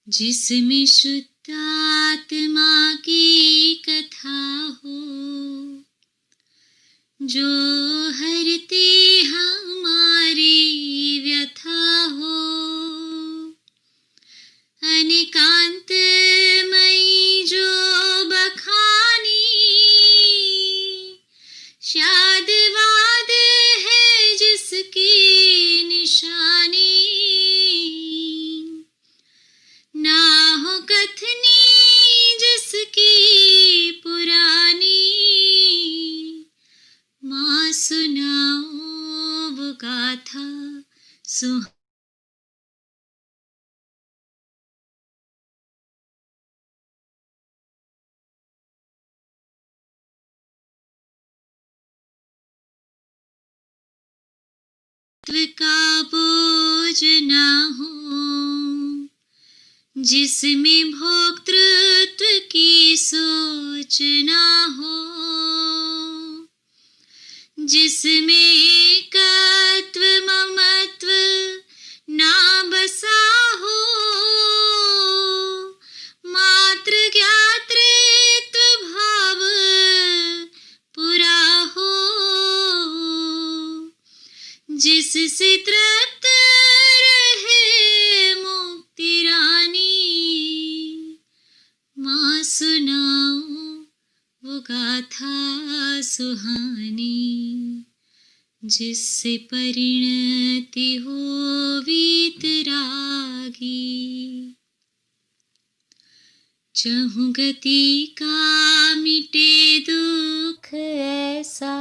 जिसमें शुद्ध आत्मा की कथा हो, जो हरते हमारी व्यथा हो, अनेकांतमयी जो बखानी, शाद वाद है जिसकी निशानी, ना हो कथनी जिसकी पुरानी, माँ सुनाओ वो गाथा सुहा। का बोझ ना हो, जिसमें भोक्तृत्व की सोच ना हो, जिसमें एकत्व ममत्व ना बसा हो, मात्र ज्ञातृत्व भाव पूरा हो, जिससे तृप्त रहे मुक्ति रानी, माँ सुनाओ वो गाथा सुहानी, जिससे परिणति हो वीतरागी। चहु गति का मिटे दुख ऐसा,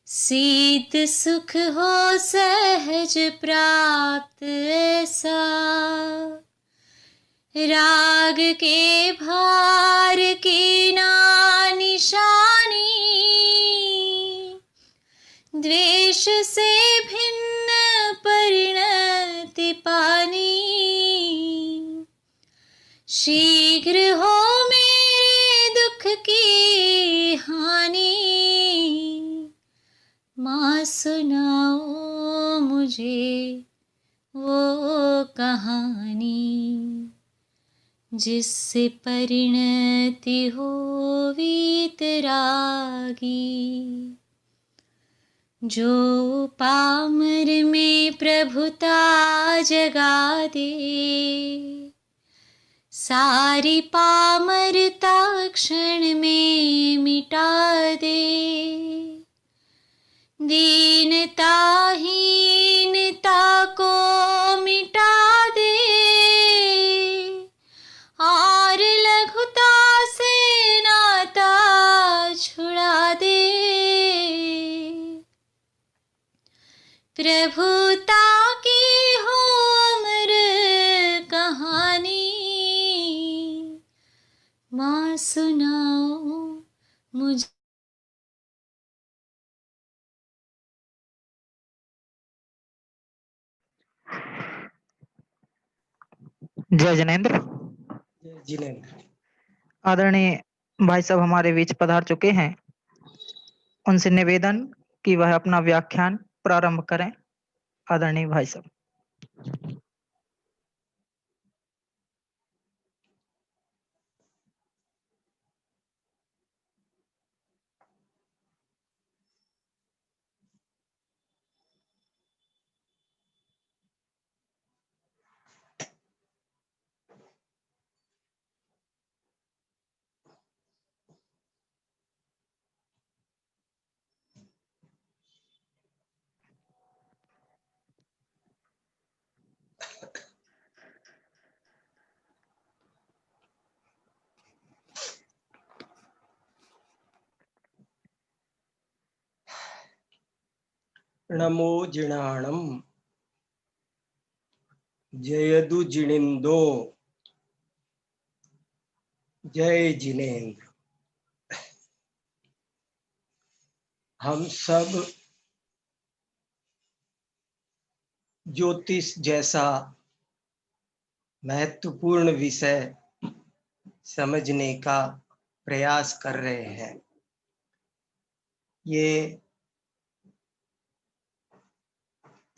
सिद्ध सुख हो सहज प्राप्त ऐसा, राग के भार की ना निशानी, द्वेष से भिन्न परिणति पानी, शीघ्र हो मेरे दुख की हानि, माँ सुनाओ मुझे वो कहानी, जिससे परिणति हो वीतरागी। जो पामर में प्रभुता जगा दे, सारी पामरता क्षण में मिटा दे, दीनता हीनता को मिटा दे, और लघुता से नाता छुड़ा दे, प्रभुता की हो अमर कहानी, माँ सुनाओ मुझे। जय जिनेंद्र। जय जिनेंद्र। आदरणीय भाई साहब हमारे बीच पधार चुके हैं, उनसे निवेदन कि वह अपना व्याख्यान प्रारंभ करें। आदरणीय भाई साहब। नमो जिणाणम जयदु जिणिंदो। जय जिनेंद्र। हम सब ज्योतिष जैसा महत्वपूर्ण विषय समझने का प्रयास कर रहे हैं। ये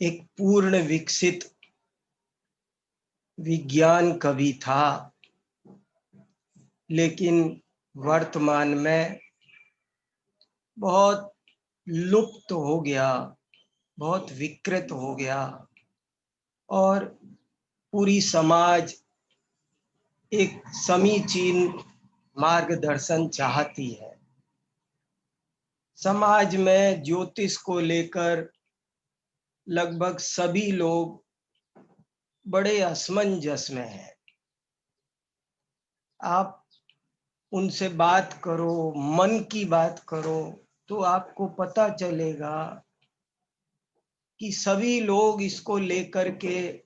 एक पूर्ण विकसित विज्ञान कभी था, लेकिन वर्तमान में बहुत लुप्त हो गया, बहुत विकृत हो गया और पूरी समाज एक समीचीन मार्गदर्शन चाहती है। समाज में ज्योतिष को लेकर लगभग सभी लोग बड़े असमंजस में हैं। आप उनसे बात करो, मन की बात करो, तो आपको पता चलेगा कि सभी लोग इसको लेकर के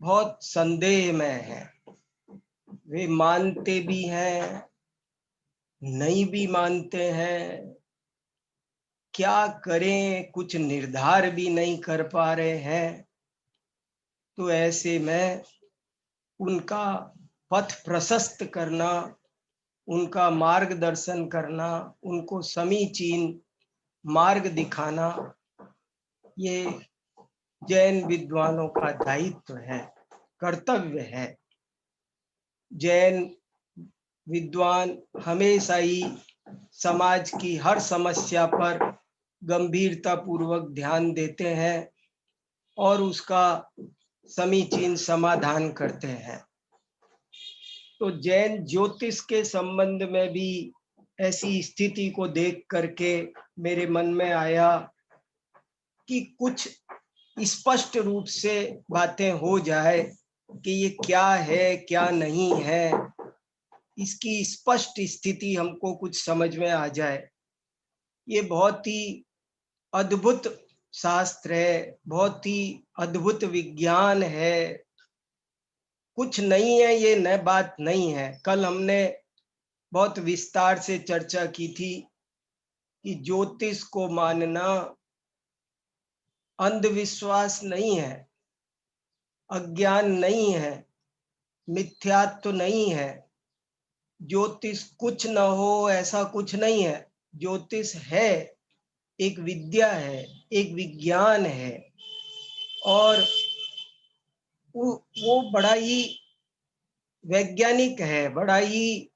बहुत संदेह में हैं। वे मानते भी हैं, नहीं भी मानते हैं, क्या करें कुछ निर्धार भी नहीं कर पा रहे हैं। तो ऐसे में उनका पथ प्रशस्त करना, उनका मार्गदर्शन करना, उनको समीचीन मार्ग दिखाना, ये जैन विद्वानों का दायित्व है, कर्तव्य है। जैन विद्वान हमेशा ही समाज की हर समस्या पर गंभीरता पूर्वक ध्यान देते हैं और उसका समीचीन समाधान करते हैं। तो जैन ज्योतिष के संबंध में भी ऐसी स्थिति को देख करके मेरे मन में आया कि कुछ स्पष्ट रूप से बातें हो जाए कि ये क्या है क्या नहीं है, इसकी स्पष्ट स्थिति हमको कुछ समझ में आ जाए। ये बहुत ही अद्भुत शास्त्र है, बहुत ही अद्भुत विज्ञान है। कुछ नहीं है ये नई बात नहीं है। कल हमने बहुत विस्तार से चर्चा की थी कि ज्योतिष को मानना अंधविश्वास नहीं है, अज्ञान नहीं है, मिथ्यात्व नहीं है। ज्योतिष कुछ न हो ऐसा कुछ नहीं है। ज्योतिष है, एक विद्या है, एक विज्ञान है और वो बड़ा ही वैज्ञानिक है, बड़ा ही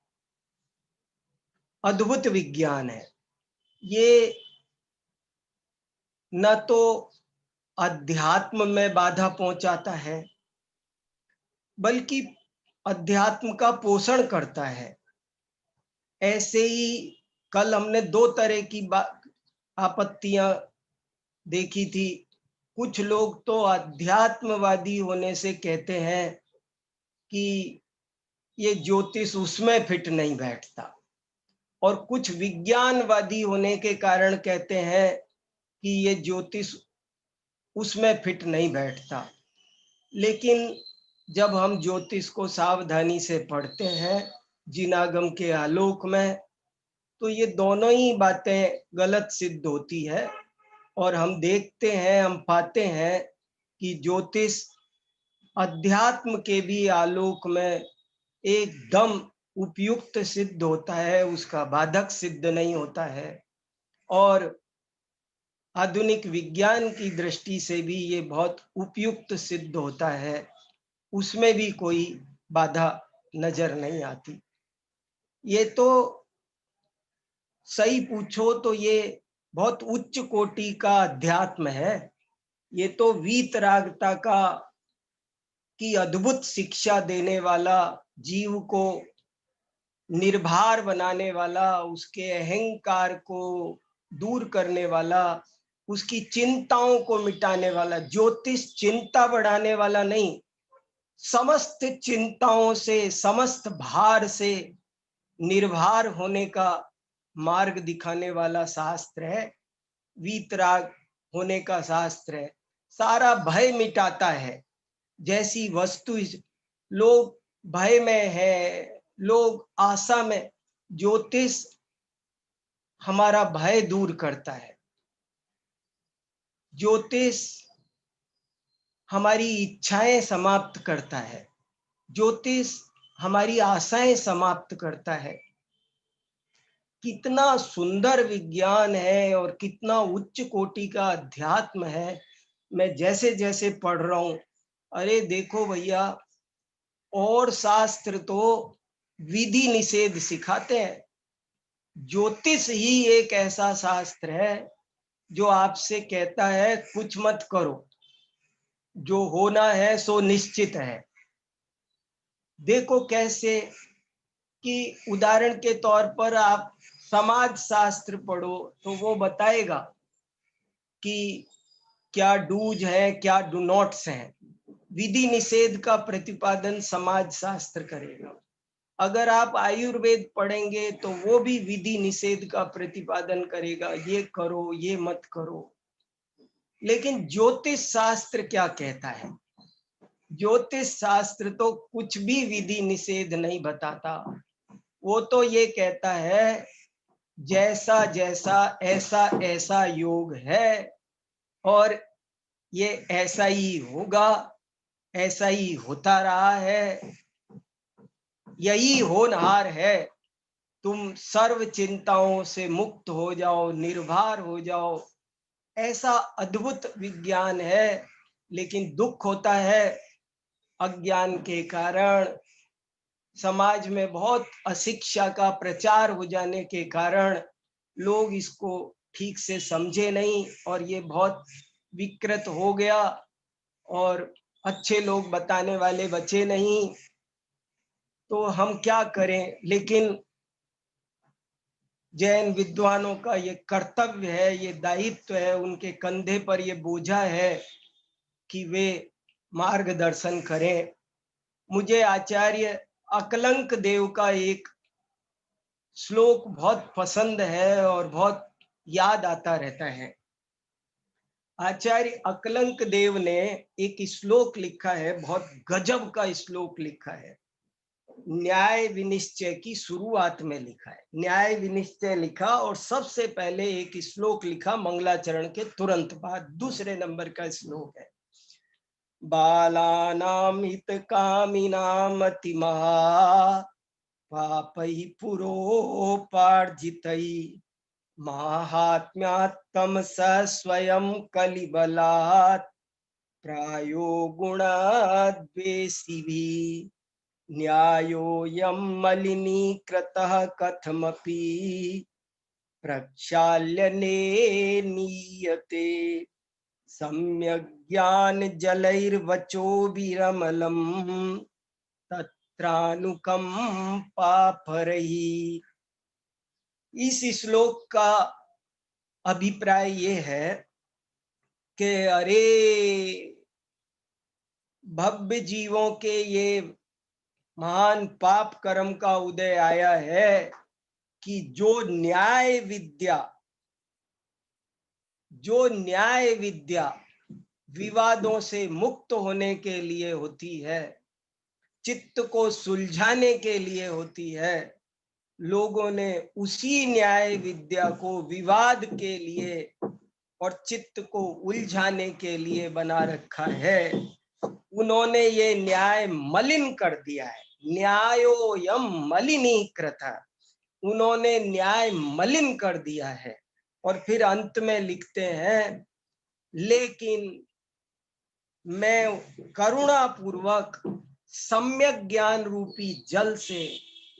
अद्भुत विज्ञान है। ये न तो अध्यात्म में बाधा पहुंचाता है, बल्कि अध्यात्म का पोषण करता है। ऐसे ही कल हमने दो तरह की आपत्तियां देखी थी। कुछ लोग तो अध्यात्मवादी होने से कहते हैं कि ये ज्योतिष उसमें फिट नहीं बैठता, और कुछ विज्ञानवादी होने के कारण कहते हैं कि ये ज्योतिष उसमें फिट नहीं बैठता। लेकिन जब हम ज्योतिष को सावधानी से पढ़ते हैं जिनागम के आलोक में, तो ये दोनों ही बातें गलत सिद्ध होती है और हम देखते हैं, हम पाते हैं कि ज्योतिष अध्यात्म के भी आलोक में एकदम उपयुक्त सिद्ध होता है, उसका बाधक सिद्ध नहीं होता है। और आधुनिक विज्ञान की दृष्टि से भी ये बहुत उपयुक्त सिद्ध होता है, उसमें भी कोई बाधा नजर नहीं आती। ये तो सही पूछो तो ये बहुत उच्च कोटि का अध्यात्म है। ये तो वीतरागता की अद्भुत शिक्षा देने वाला, जीव को निर्भर बनाने वाला, उसके अहंकार को दूर करने वाला, उसकी चिंताओं को मिटाने वाला। ज्योतिष चिंता बढ़ाने वाला नहीं, समस्त चिंताओं से, समस्त भार से निर्भर होने का मार्ग दिखाने वाला शास्त्र है। वीतराग होने का शास्त्र है। सारा भय मिटाता है। जैसी वस्तु लोग भय में है, लोग आशा में, ज्योतिष हमारा भय दूर करता है। ज्योतिष हमारी इच्छाएं समाप्त करता है। ज्योतिष हमारी आशाएं समाप्त करता है। कितना सुंदर विज्ञान है और कितना उच्च कोटि का अध्यात्म है। मैं जैसे जैसे पढ़ रहा हूं, अरे देखो भैया, और शास्त्र तो विधि निषेध सिखाते हैं, ज्योतिष ही एक ऐसा शास्त्र है जो आपसे कहता है कुछ मत करो, जो होना है सो निश्चित है। देखो कैसे कि उदाहरण के तौर पर आप समाज शास्त्र पढ़ो तो वो बताएगा कि क्या डूज है, क्या डू नॉट्स हैं। विधि निषेध का प्रतिपादन समाज शास्त्र करेगा। अगर आप आयुर्वेद पढ़ेंगे तो वो भी विधि निषेध का प्रतिपादन करेगा, ये करो ये मत करो। लेकिन ज्योतिष शास्त्र क्या कहता है? ज्योतिष शास्त्र तो कुछ भी विधि निषेध नहीं बताता। वो तो ये कहता है जैसा जैसा ऐसा ऐसा योग है और ये ऐसा ही होगा, ऐसा ही होता रहा है, यही होनहार है। तुम सर्व चिंताओं से मुक्त हो जाओ, निर्भर हो जाओ। ऐसा अद्भुत विज्ञान है। लेकिन दुख होता है अज्ञान के कारण, समाज में बहुत अशिक्षा का प्रचार हो जाने के कारण लोग इसको ठीक से समझे नहीं और ये बहुत विकृत हो गया और अच्छे लोग बताने वाले बचे नहीं। तो हम क्या करें? लेकिन जैन विद्वानों का ये कर्तव्य है, ये दायित्व है, उनके कंधे पर ये बोझा है कि वे मार्गदर्शन करें। मुझे आचार्य अकलंक देव का एक श्लोक बहुत पसंद है और बहुत याद आता रहता है। आचार्य अकलंक देव ने एक श्लोक लिखा है, बहुत गजब का श्लोक लिखा है। न्याय विनिश्चय की शुरुआत में लिखा है, न्याय विनिश्चय लिखा और सबसे पहले एक श्लोक लिखा मंगलाचरण के तुरंत बाद, दूसरे नंबर का श्लोक है। बालानाम हितकामिनाम अतिमहा पापै पुरोपार्जितै माहात्म्यात्तम स स्वयं कलिबलात् प्रायो गुणाद्वेषिभिः न्यायोऽयं मलिनीकृतः कथमपि प्रक्षाल्यने नीयते सम्यग् ज्ञानजलैर्वचो विरमलं तत्रानुकंपा परैः। इस श्लोक का अभिप्राय ये है कि अरे भव्य जीवों के ये महान पाप कर्म का उदय आया है कि जो न्याय विद्या विवादों से मुक्त होने के लिए होती है, चित्त को सुलझाने के लिए होती है, लोगों ने उसी न्याय विद्या को विवाद के लिए और चित्त को उलझाने के लिए बना रखा है। उन्होंने ये न्याय मलिन कर दिया है। न्यायोयम मलिनीकृतः, उन्होंने न्याय मलिन कर दिया है। और फिर अंत में लिखते हैं, लेकिन मैं करुणा पूर्वक सम्यक ज्ञान रूपी जल से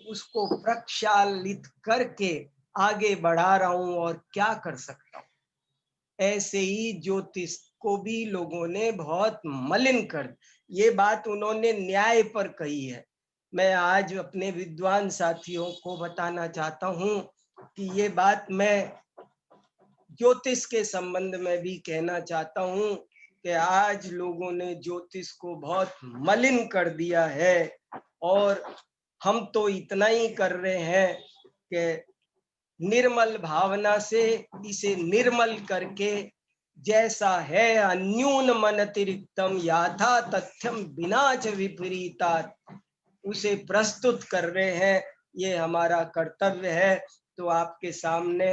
उसको प्रक्षालित करके आगे बढ़ा रहा हूं और क्या कर सकता हूं। ऐसे ही ज्योतिष को भी लोगों ने बहुत मलिन कर, ये बात उन्होंने न्याय पर कही है। मैं आज अपने विद्वान साथियों को बताना चाहता हूं कि ये बात मैं ज्योतिष के संबंध में भी कहना चाहता हूं कि आज लोगों ने ज्योतिष को बहुत मलिन कर दिया है और हम तो इतना ही कर रहे हैं कि निर्मल भावना से इसे निर्मल करके जैसा है अन्यून मन अतिरिक्तम याथा तथ्यम बिना च विपरीतात् उसे प्रस्तुत कर रहे हैं। ये हमारा कर्तव्य है। तो आपके सामने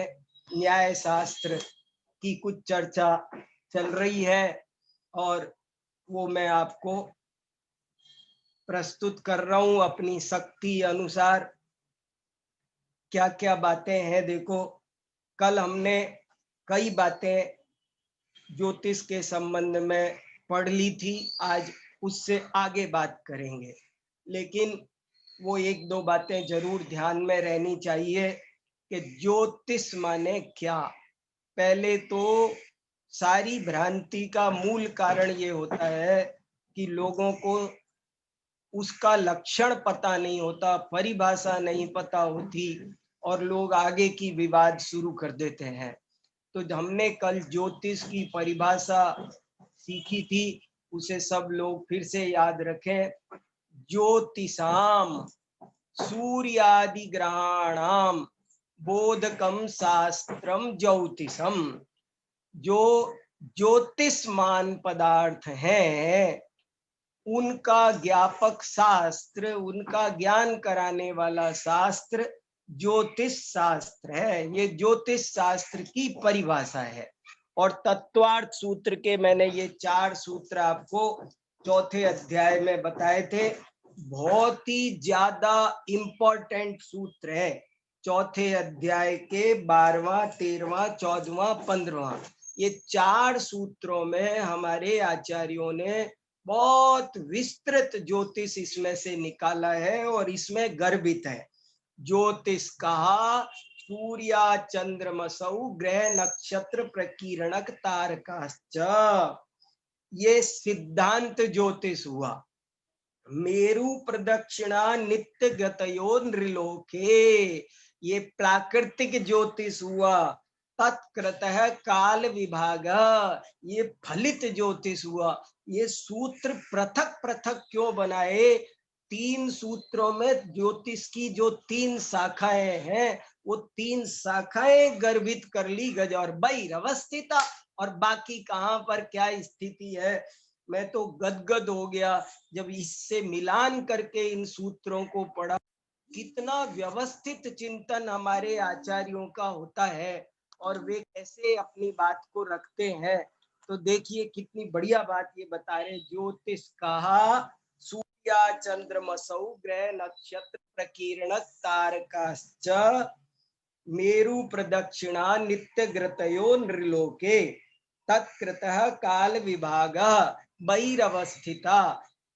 न्याय शास्त्र की कुछ चर्चा चल रही है और वो मैं आपको प्रस्तुत कर रहा हूं अपनी शक्ति अनुसार। क्या क्या बातें हैं देखो, कल हमने कई बातें ज्योतिष के संबंध में पढ़ ली थी। आज उससे आगे बात करेंगे। लेकिन वो एक दो बातें जरूर ध्यान में रहनी चाहिए कि ज्योतिष माने क्या। पहले तो सारी भ्रांति का मूल कारण ये होता है कि लोगों को उसका लक्षण पता नहीं होता, परिभाषा नहीं पता होती, और लोग आगे की विवाद शुरू कर देते हैं। तो हमने कल ज्योतिष की परिभाषा सीखी थी, उसे सब लोग फिर से याद रखें। ज्योतिषाम सूर्यादि ग्रहाणाम बोधकम शास्त्रम ज्योतिषम। जो ज्योतिषमान पदार्थ हैं उनका ज्ञापक शास्त्र, उनका ज्ञान कराने वाला शास्त्र ज्योतिष शास्त्र है। ये ज्योतिष शास्त्र की परिभाषा है। और तत्वार्थ सूत्र के मैंने ये 4 सूत्र आपको चौथे अध्याय में बताए थे। बहुत ही ज्यादा इंपॉर्टेंट सूत्र है। चौथे अध्याय के 12वां, 13वां, 14वां, 15वां, ये 4 सूत्रों में हमारे आचार्यों ने बहुत विस्तृत ज्योतिष इसमें से निकाला है और इसमें गर्भित है। ज्योतिष कहा सूर्या चंद्रमसौ ग्रह नक्षत्र प्रकीर्णक तारकाश्च, ये सिद्धांत ज्योतिष हुआ। मेरु प्रदक्षिणा नित्य गतयो नृलोके, ये प्राकृतिक ज्योतिष हुआ। तत्कृतः काल विभाग, ये फलित ज्योतिष हुआ। ये सूत्र पृथक पृथक क्यों बनाए? 3 सूत्रों में ज्योतिष की जो 3 शाखाएं हैं वो 3 शाखाएं गर्भित कर ली। गज और बहिरवस्थिता, और बाकी कहाँ पर क्या स्थिति है। मैं तो गदगद हो गया जब इससे मिलान करके इन सूत्रों को पढ़ा। कितना व्यवस्थित चिंतन हमारे आचार्यों का होता है और वे कैसे अपनी बात को रखते हैं। तो देखिए कितनी बढ़िया बात ये बता रहे। ज्योतिष कहा सूर्या चंद्रमसौ ग्रह नक्षत्र प्रकीर्णक तारकाश्च मेरु प्रदक्षिणा नित्य ग्रतयो नृलोके तत्कृतः काल विभाग बहिरवस्थिता।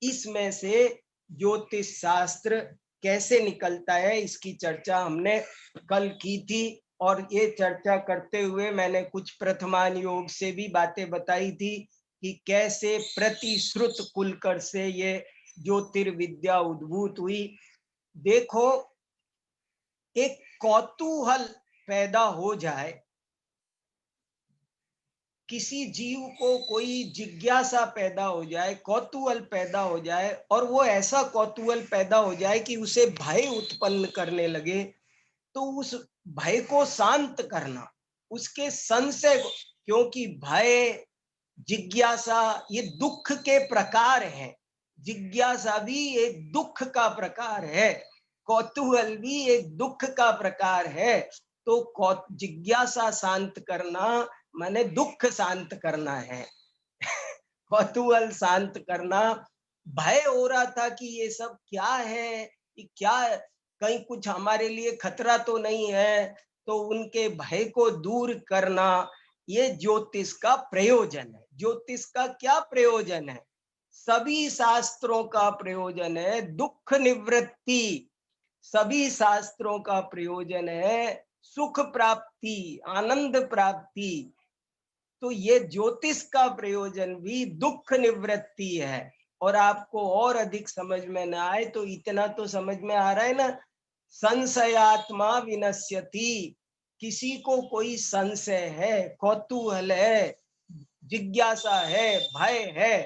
इसमें से ज्योतिष शास्त्र कैसे निकलता है इसकी चर्चा हमने कल की थी। और ये चर्चा करते हुए मैंने कुछ प्रथमान योग से भी बातें बताई थी कि कैसे प्रतिश्रुत कुलकर से ये ज्योतिर्विद्या उद्भूत हुई। देखो, एक कौतूहल पैदा हो जाए, किसी जीव को कोई जिज्ञासा पैदा हो जाए, कौतूहल पैदा हो जाए, और वो ऐसा कौतूहल पैदा हो जाए कि उसे भय उत्पन्न करने लगे, तो उस भय को शांत करना, उसके संशय को, क्योंकि भय, जिज्ञासा ये दुख के प्रकार हैं। जिज्ञासा भी एक दुख का प्रकार है, कौतूहल भी एक दुख का प्रकार है। तो जिज्ञासा शांत करना माने दुख शांत करना है। कौतूहल शांत करना। भय हो रहा था कि ये सब क्या है, ये क्या, कहीं कुछ हमारे लिए खतरा तो नहीं है, तो उनके भय को दूर करना, ये ज्योतिष का प्रयोजन है। ज्योतिष का क्या प्रयोजन है? सभी शास्त्रों का प्रयोजन है दुख निवृत्ति। सभी शास्त्रों का प्रयोजन है सुख प्राप्ति, आनंद प्राप्ति। तो ये ज्योतिष का प्रयोजन भी दुख निवृत्ति है। और आपको और अधिक समझ में ना आए तो इतना तो समझ में आ रहा है ना, संशयात्मा विनश्यति। किसी को कोई संशय है, कौतूहल है, जिज्ञासा है, भय है,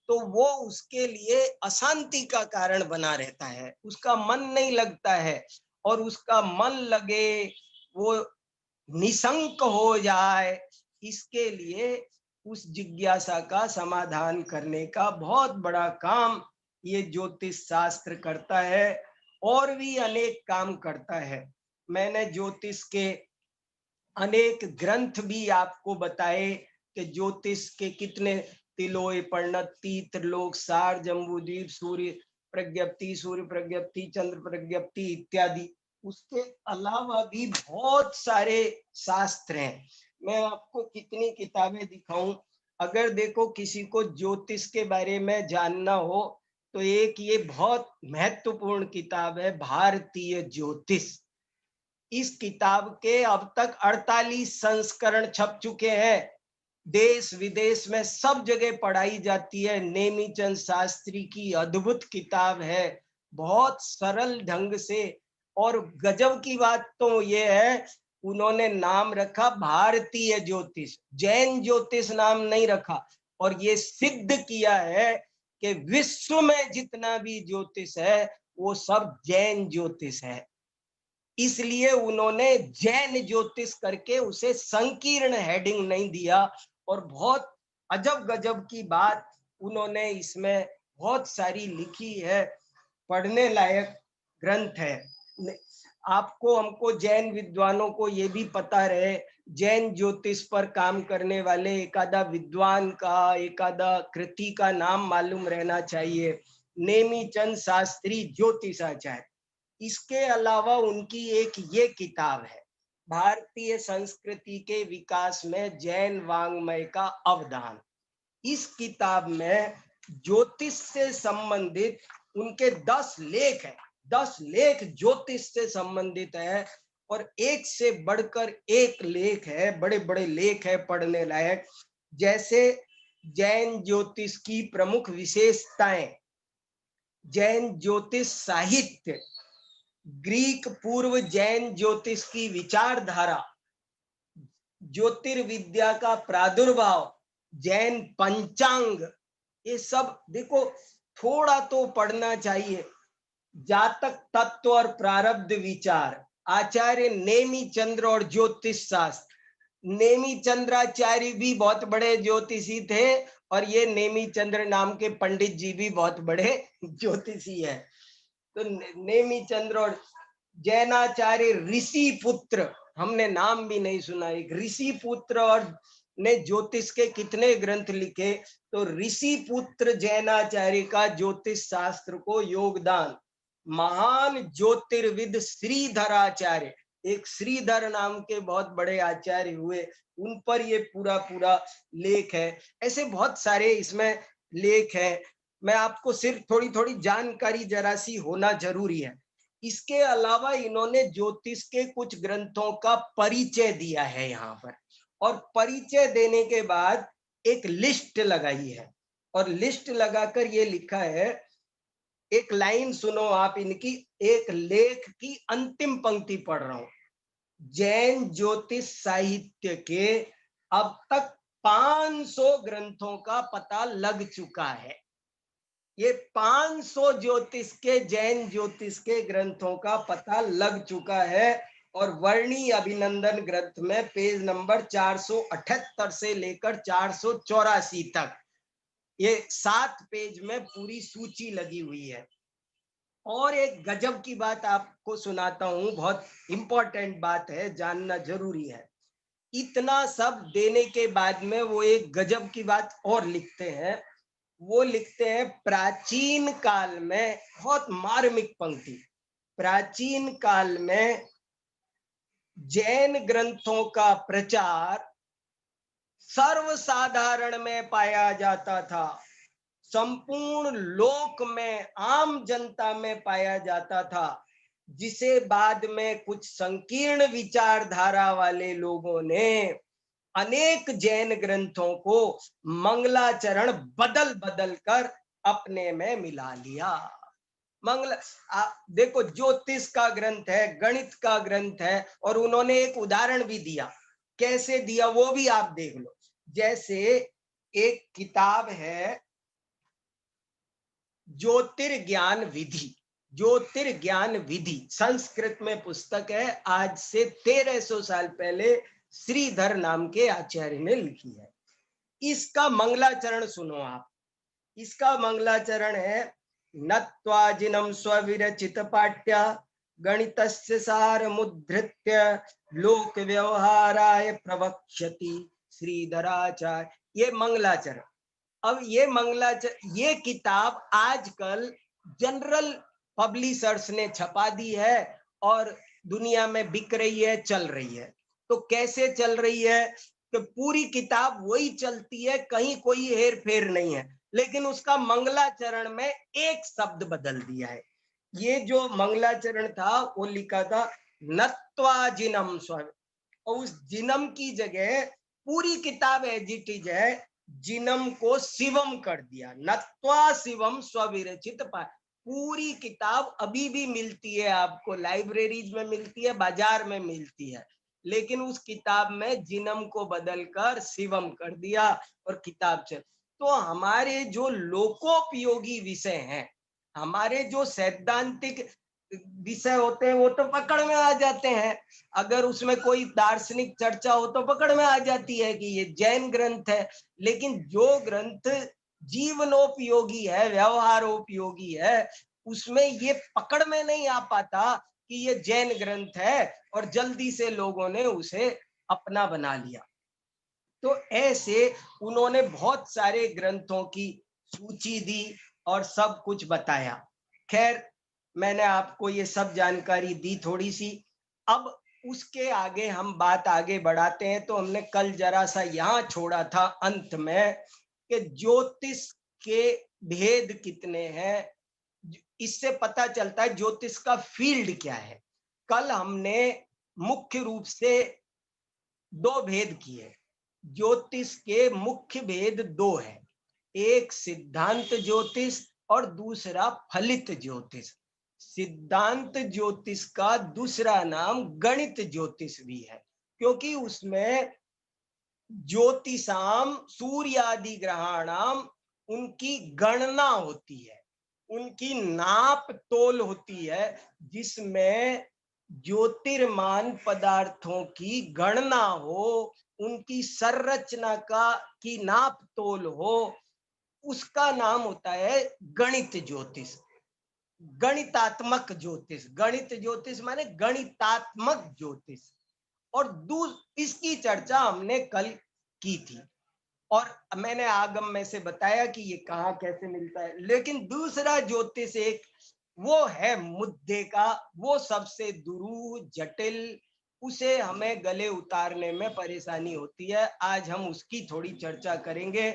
तो वो उसके लिए अशांति का कारण बना रहता है, उसका मन नहीं लगता है। और उसका मन लगे, वो निशंक हो जाए, इसके लिए उस जिज्ञासा का समाधान करने का बहुत बड़ा काम ये ज्योतिष शास्त्र करता है। और भी अनेक काम करता है। मैंने ज्योतिष के अनेक ग्रंथ भी आपको बताए कि ज्योतिष के कितने तिलोय पर्णति, त्रिलोक सार, जम्बूद्वीप, सूर्य प्रज्ञप्ति, सूर्य प्रज्ञप्ति, चंद्र प्रज्ञप्ति इत्यादि। उसके अलावा भी बहुत सारे शास्त्र हैं। मैं आपको कितनी किताबें दिखाऊं। अगर देखो किसी को ज्योतिष के बारे में जानना हो तो एक ये बहुत महत्वपूर्ण किताब है, भारतीय ज्योतिष। इस किताब के अब तक 48 संस्करण छप चुके हैं। देश विदेश में सब जगह पढ़ाई जाती है। नेमीचंद शास्त्री की अद्भुत किताब है, बहुत सरल ढंग से। और गजब की बात तो ये है, उन्होंने नाम रखा भारतीय ज्योतिष, जैन ज्योतिष नाम नहीं रखा। और ये सिद्ध किया है कि विश्व में जितना भी ज्योतिष है वो सब जैन ज्योतिष है। इसलिए उन्होंने जैन ज्योतिष करके उसे संकीर्ण हेडिंग नहीं दिया। और बहुत अजब गजब की बात उन्होंने इसमें बहुत सारी लिखी है, पढ़ने लायक ग्रंथ है। आपको हमको जैन विद्वानों को ये भी पता रहे, जैन ज्योतिष पर काम करने वाले एकादा विद्वान का, एकादा कृति का नाम मालूम रहना चाहिए। नेमीचंद शास्त्री ज्योतिषाचार्य। इसके अलावा उनकी एक ये किताब है, भारतीय संस्कृति के विकास में जैन वांग्मय का अवदान। इस किताब में ज्योतिष से संबंधित उनके 10 लेख है, 10 लेख ज्योतिष से संबंधित है। और एक से बढ़कर एक लेख है, बड़े बड़े लेख है पढ़ने लायक। जैसे जैन ज्योतिष की प्रमुख विशेषताएं, जैन ज्योतिष साहित्य, ग्रीक पूर्व जैन ज्योतिष की विचारधारा, ज्योतिर्विद्या का प्रादुर्भाव, जैन पंचांग, ये सब देखो थोड़ा तो पढ़ना चाहिए। जातक तत्व और प्रारब्ध विचार, आचार्य नेमी चंद्र और ज्योतिष शास्त्र। नेमी चंद्राचार्य भी बहुत बड़े ज्योतिषी थे और ये नेमी चंद्र नाम के पंडित जी भी बहुत बड़े ज्योतिषी है। तो नेमी चंद्र और जैनाचार्य ऋषि पुत्र, हमने नाम भी नहीं सुना, एक ऋषि पुत्र और ने ज्योतिष के कितने ग्रंथ लिखे। तो ऋषि पुत्र जैनाचार्य का ज्योतिष शास्त्र को योगदान। महान ज्योतिर्विद श्रीधराचार्य, एक श्रीधर नाम के बहुत बड़े आचार्य हुए, उन पर ये पूरा पूरा लेख है। ऐसे बहुत सारे इसमें लेख है। मैं आपको सिर्फ थोड़ी थोड़ी जानकारी जरा सी होना जरूरी है। इसके अलावा इन्होंने ज्योतिष के कुछ ग्रंथों का परिचय दिया है यहाँ पर। और परिचय देने के बाद एक लिस्ट लगाई है और लिस्ट लगाकर ये लिखा है, एक लाइन सुनो आप इनकी, एक लेख की अंतिम पंक्ति पढ़ रहा हूं। जैन ज्योतिष साहित्य के अब तक 500 ग्रंथों का पता लग चुका है। ये 500 ज्योतिष के, जैन ज्योतिष के ग्रंथों का पता लग चुका है। और वर्णी अभिनंदन ग्रंथ में पेज नंबर 478 से लेकर 484 तक ये 7 पेज में पूरी सूची लगी हुई है। और एक गजब की बात आपको सुनाता हूं, बहुत इंपॉर्टेंट बात है, जानना जरूरी है। इतना सब देने के बाद में वो एक गजब की बात और लिखते हैं। वो लिखते हैं, प्राचीन काल में, बहुत मार्मिक पंक्ति, प्राचीन काल में जैन ग्रंथों का प्रचार सर्वसाधारण में पाया जाता था, संपूर्ण लोक में, आम जनता में पाया जाता था, जिसे बाद में कुछ संकीर्ण विचारधारा वाले लोगों ने अनेक जैन ग्रंथों को मंगलाचरण बदल बदल कर अपने में मिला लिया। देखो ज्योतिष का ग्रंथ है, गणित का ग्रंथ है, और उन्होंने एक उदाहरण भी दिया। कैसे दिया वो भी आप देख लो। जैसे एक किताब है ज्योतिर्ज्ञान विधि, ज्योतिर्ज्ञान विधि संस्कृत में पुस्तक है, आज से 1300 साल पहले श्रीधर नाम के आचार्य ने लिखी है। इसका मंगलाचरण सुनो आप। इसका मंगलाचरण है, नत्वाजिनम स्वविरचित पाठ्य गणितस्य सार मुद्रित्य लोक व्यवहाराय प्रवक्ष्यति श्रीधराचार्य। ये मंगलाचरण। अब ये मंगलाचरण, ये किताब आजकल जनरल पब्लिशर्स ने छपा दी है और दुनिया में बिक रही है, चल रही है। तो कैसे चल रही है? कि पूरी किताब वही चलती है, कहीं कोई हेर फेर नहीं है, लेकिन उसका मंगलाचरण में एक शब्द बदल दिया है। ये जो मंगलाचरण था वो लिखा था नत्वा जिनम स्व, और उस जिनम की जगह पूरी किताब एज इट इज है, जिनम को शिवम कर दिया। नत्वा शिवम स्वविरचित पाठ, पूरी किताब अभी भी मिलती है आपको, लाइब्रेरीज में मिलती है, बाजार में मिलती है, लेकिन उस किताब में जिनम को बदलकर शिवम कर दिया और किताब चल। तो हमारे जो लोकोपयोगी विषय हैं, हमारे जो सैद्धांतिक विषय होते हैं, वो तो पकड़ में आ जाते हैं। अगर उसमें कोई दार्शनिक चर्चा हो तो पकड़ में आ जाती है कि ये जैन ग्रंथ है, लेकिन जो ग्रंथ जीवनोपयोगी है, व्यवहारोपयोगी है, उसमें ये पकड़ में नहीं आ पाता कि ये जैन ग्रंथ है, और जल्दी से लोगों ने उसे अपना बना लिया। तो ऐसे उन्होंने बहुत सारे ग्रंथों की सूची दी और सब कुछ बताया। खैर, मैंने आपको ये सब जानकारी दी थोड़ी सी। अब उसके आगे हम बात आगे बढ़ाते हैं। तो हमने कल जरा सा यहाँ छोड़ा था अंत में कि ज्योतिष के भेद कितने हैं, इससे पता चलता है ज्योतिष का फील्ड क्या है। कल हमने मुख्य रूप से दो भेद किए। ज्योतिष के मुख्य भेद दो है, एक सिद्धांत ज्योतिष और दूसरा फलित ज्योतिष। सिद्धांत ज्योतिष का दूसरा नाम गणित ज्योतिष भी है, क्योंकि उसमें ज्योतिषाम सूर्यादि ग्रहाणाम उनकी गणना होती है, उनकी नाप तोल होती है, जिसमें ज्योतिर्मान पदार्थों की गणना हो, उनकी संरचना की नाप तोल हो, उसका नाम होता है गणित ज्योतिष, गणितात्मक ज्योतिष। गणित ज्योतिष माने गणितात्मक ज्योतिष। और इसकी चर्चा हमने कल की थी, और मैंने आगम में से बताया कि ये कहाँ कैसे मिलता है। लेकिन दूसरा ज्योतिष एक वो है मुद्दे का, वो सबसे दुरूह जटिल, उसे हमें गले उतारने में परेशानी होती है। आज हम उसकी थोड़ी चर्चा करेंगे।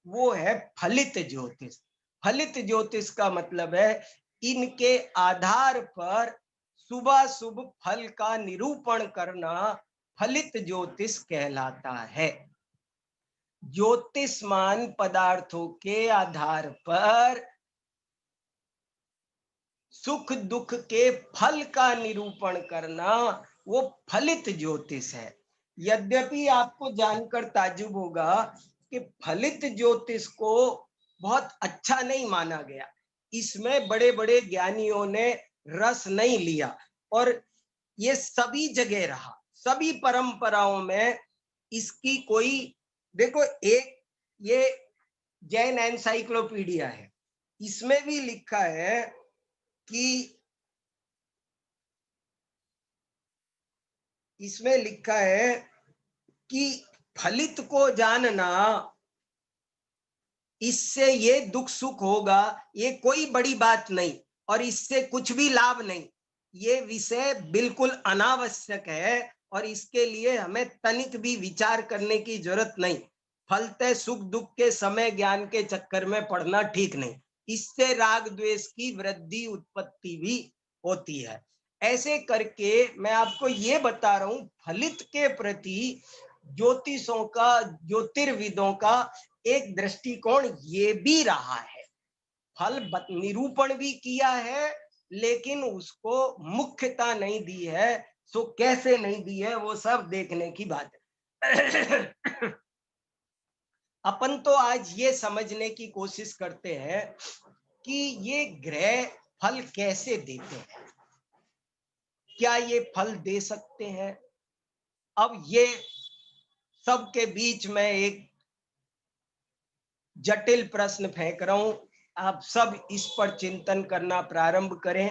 वो है फलित ज्योतिष। फलित ज्योतिष का मतलब है इनके आधार पर शुभाशुभ फल का निरूपण करना फलित ज्योतिष कहलाता है। ज्योतिषमान पदार्थों के आधार पर सुख दुख के फल का निरूपण करना वो फलित ज्योतिष है। यद्यपि आपको जानकर ताज्जुब होगा कि फलित ज्योतिष को बहुत अच्छा नहीं माना गया, इसमें बड़े बड़े ज्ञानियों ने रस नहीं लिया, और ये सभी जगह रहा, सभी परंपराओं में इसकी कोई, देखो एक ये जैन एनसाइक्लोपीडिया है, इसमें भी लिखा है कि इसमें लिखा है कि फलित को जानना, इससे ये दुख सुख होगा, ये कोई बड़ी बात नहीं, और इससे कुछ भी लाभ नहीं, ये विषय बिल्कुल अनावश्यक है, और इसके लिए हमें तनिक भी विचार करने की जरूरत नहीं। फलतः सुख दुख के समय ज्ञान के चक्कर में पड़ना ठीक नहीं, इससे राग द्वेष की वृद्धि उत्पत्ति भी होती है। ऐसे करके मैं आपको ये बता रहा हूं, फलित के प्रति ज्योतिषों का, ज्योतिर्विदों का एक दृष्टिकोण ये भी रहा है। फल निरूपण भी किया है, लेकिन उसको मुख्यता नहीं दी है। सो कैसे नहीं दी है वो सब देखने की बात है। अपन तो आज ये समझने की कोशिश करते हैं कि ये ग्रह फल कैसे देते हैं, क्या ये फल दे सकते हैं। अब ये सबके बीच में एक जटिल प्रश्न फेंक रहा हूं, आप सब इस पर चिंतन करना प्रारंभ करें।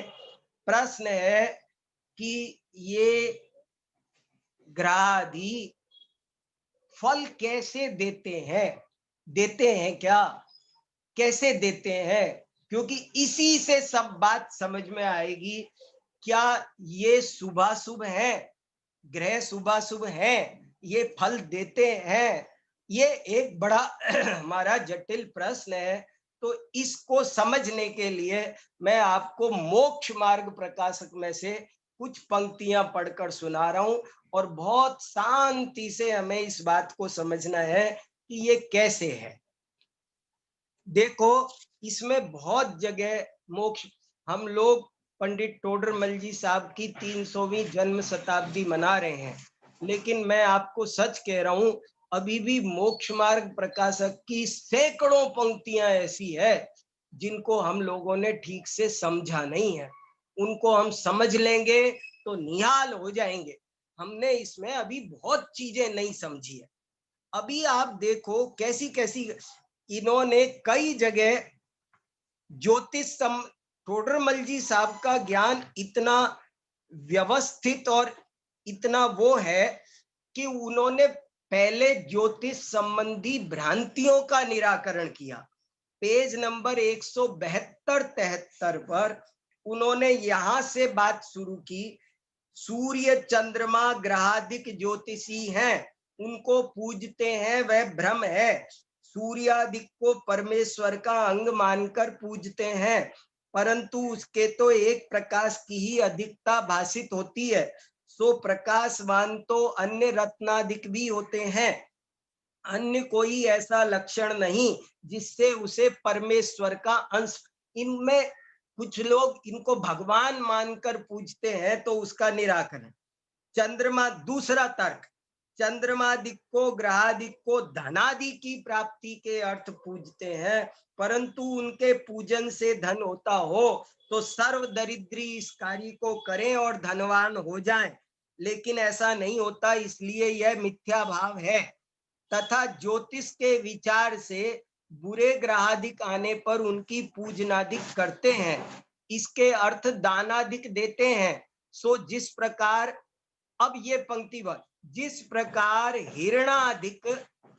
प्रश्न है कि ये ग्रहादि फल कैसे देते हैं, देते हैं क्या, कैसे देते हैं, क्योंकि इसी से सब बात समझ में आएगी। क्या ये शुभाशुभ है, ग्रह शुभाशुभ है, ये फल देते हैं, ये एक बड़ा हमारा जटिल प्रश्न है। तो इसको समझने के लिए मैं आपको मोक्ष मार्ग प्रकाशक में से कुछ पंक्तियां पढ़कर सुना रहा हूं, और बहुत शांति से हमें इस बात को समझना है कि ये कैसे है। देखो, इसमें बहुत जगह मोक्ष, हम लोग पंडित टोडरमल जी साहब की 300वीं जन्म शताब्दी मना रहे हैं, लेकिन मैं आपको सच कह रहा हूं, अभी भी मोक्ष मार्ग प्रकाशक की सैकड़ों पंक्तियां ऐसी है जिनको हम लोगों ने ठीक से समझा नहीं है। उनको हम समझ लेंगे तो निहाल हो जाएंगे। हमने इसमें अभी बहुत चीजें नहीं समझी है। अभी आप देखो कैसी कैसी इन्होंने कई जगह ज्योतिष टोडरमल जी साहब का ज्ञान इतना व्यवस्थित और इतना वो है कि उन्होंने पहले ज्योतिष संबंधी भ्रांतियों का निराकरण किया। पेज नंबर 172-73 पर उन्होंने यहां से बात शुरू की, सूर्य चंद्रमा ग्रहादिक ज्योतिषी हैं, उनको पूजते हैं, वह भ्रम है। सूर्यादिक को परमेश्वर का अंग मानकर पूजते हैं, परंतु उसके तो एक प्रकाश की ही अधिकता भाषित होती है। सो प्रकाशवान तो अन्य रत्नादिक भी होते हैं, अन्य कोई ऐसा लक्षण नहीं जिससे उसे परमेश्वर का अंश। इनमें कुछ लोग इनको भगवान मानकर पूजते हैं, तो उसका निराकरण। चंद्रमा, दूसरा तर्क, चंद्रमादिक को ग्रहादिक को धनादि की प्राप्ति के अर्थ पूजते हैं, परंतु उनके पूजन से धन होता हो तो सर्व दरिद्री इस कार्य को करें और धनवान हो जाएं, लेकिन ऐसा नहीं होता, इसलिए यह मिथ्या भाव है। तथा ज्योतिष के विचार से बुरे ग्रहादिक आने पर उनकी पूजनादिक करते हैं, इसके अर्थ दानादिक देते हैं। सो जिस प्रकार, अब ये पंक्ति पर, जिस प्रकार हिरणादिक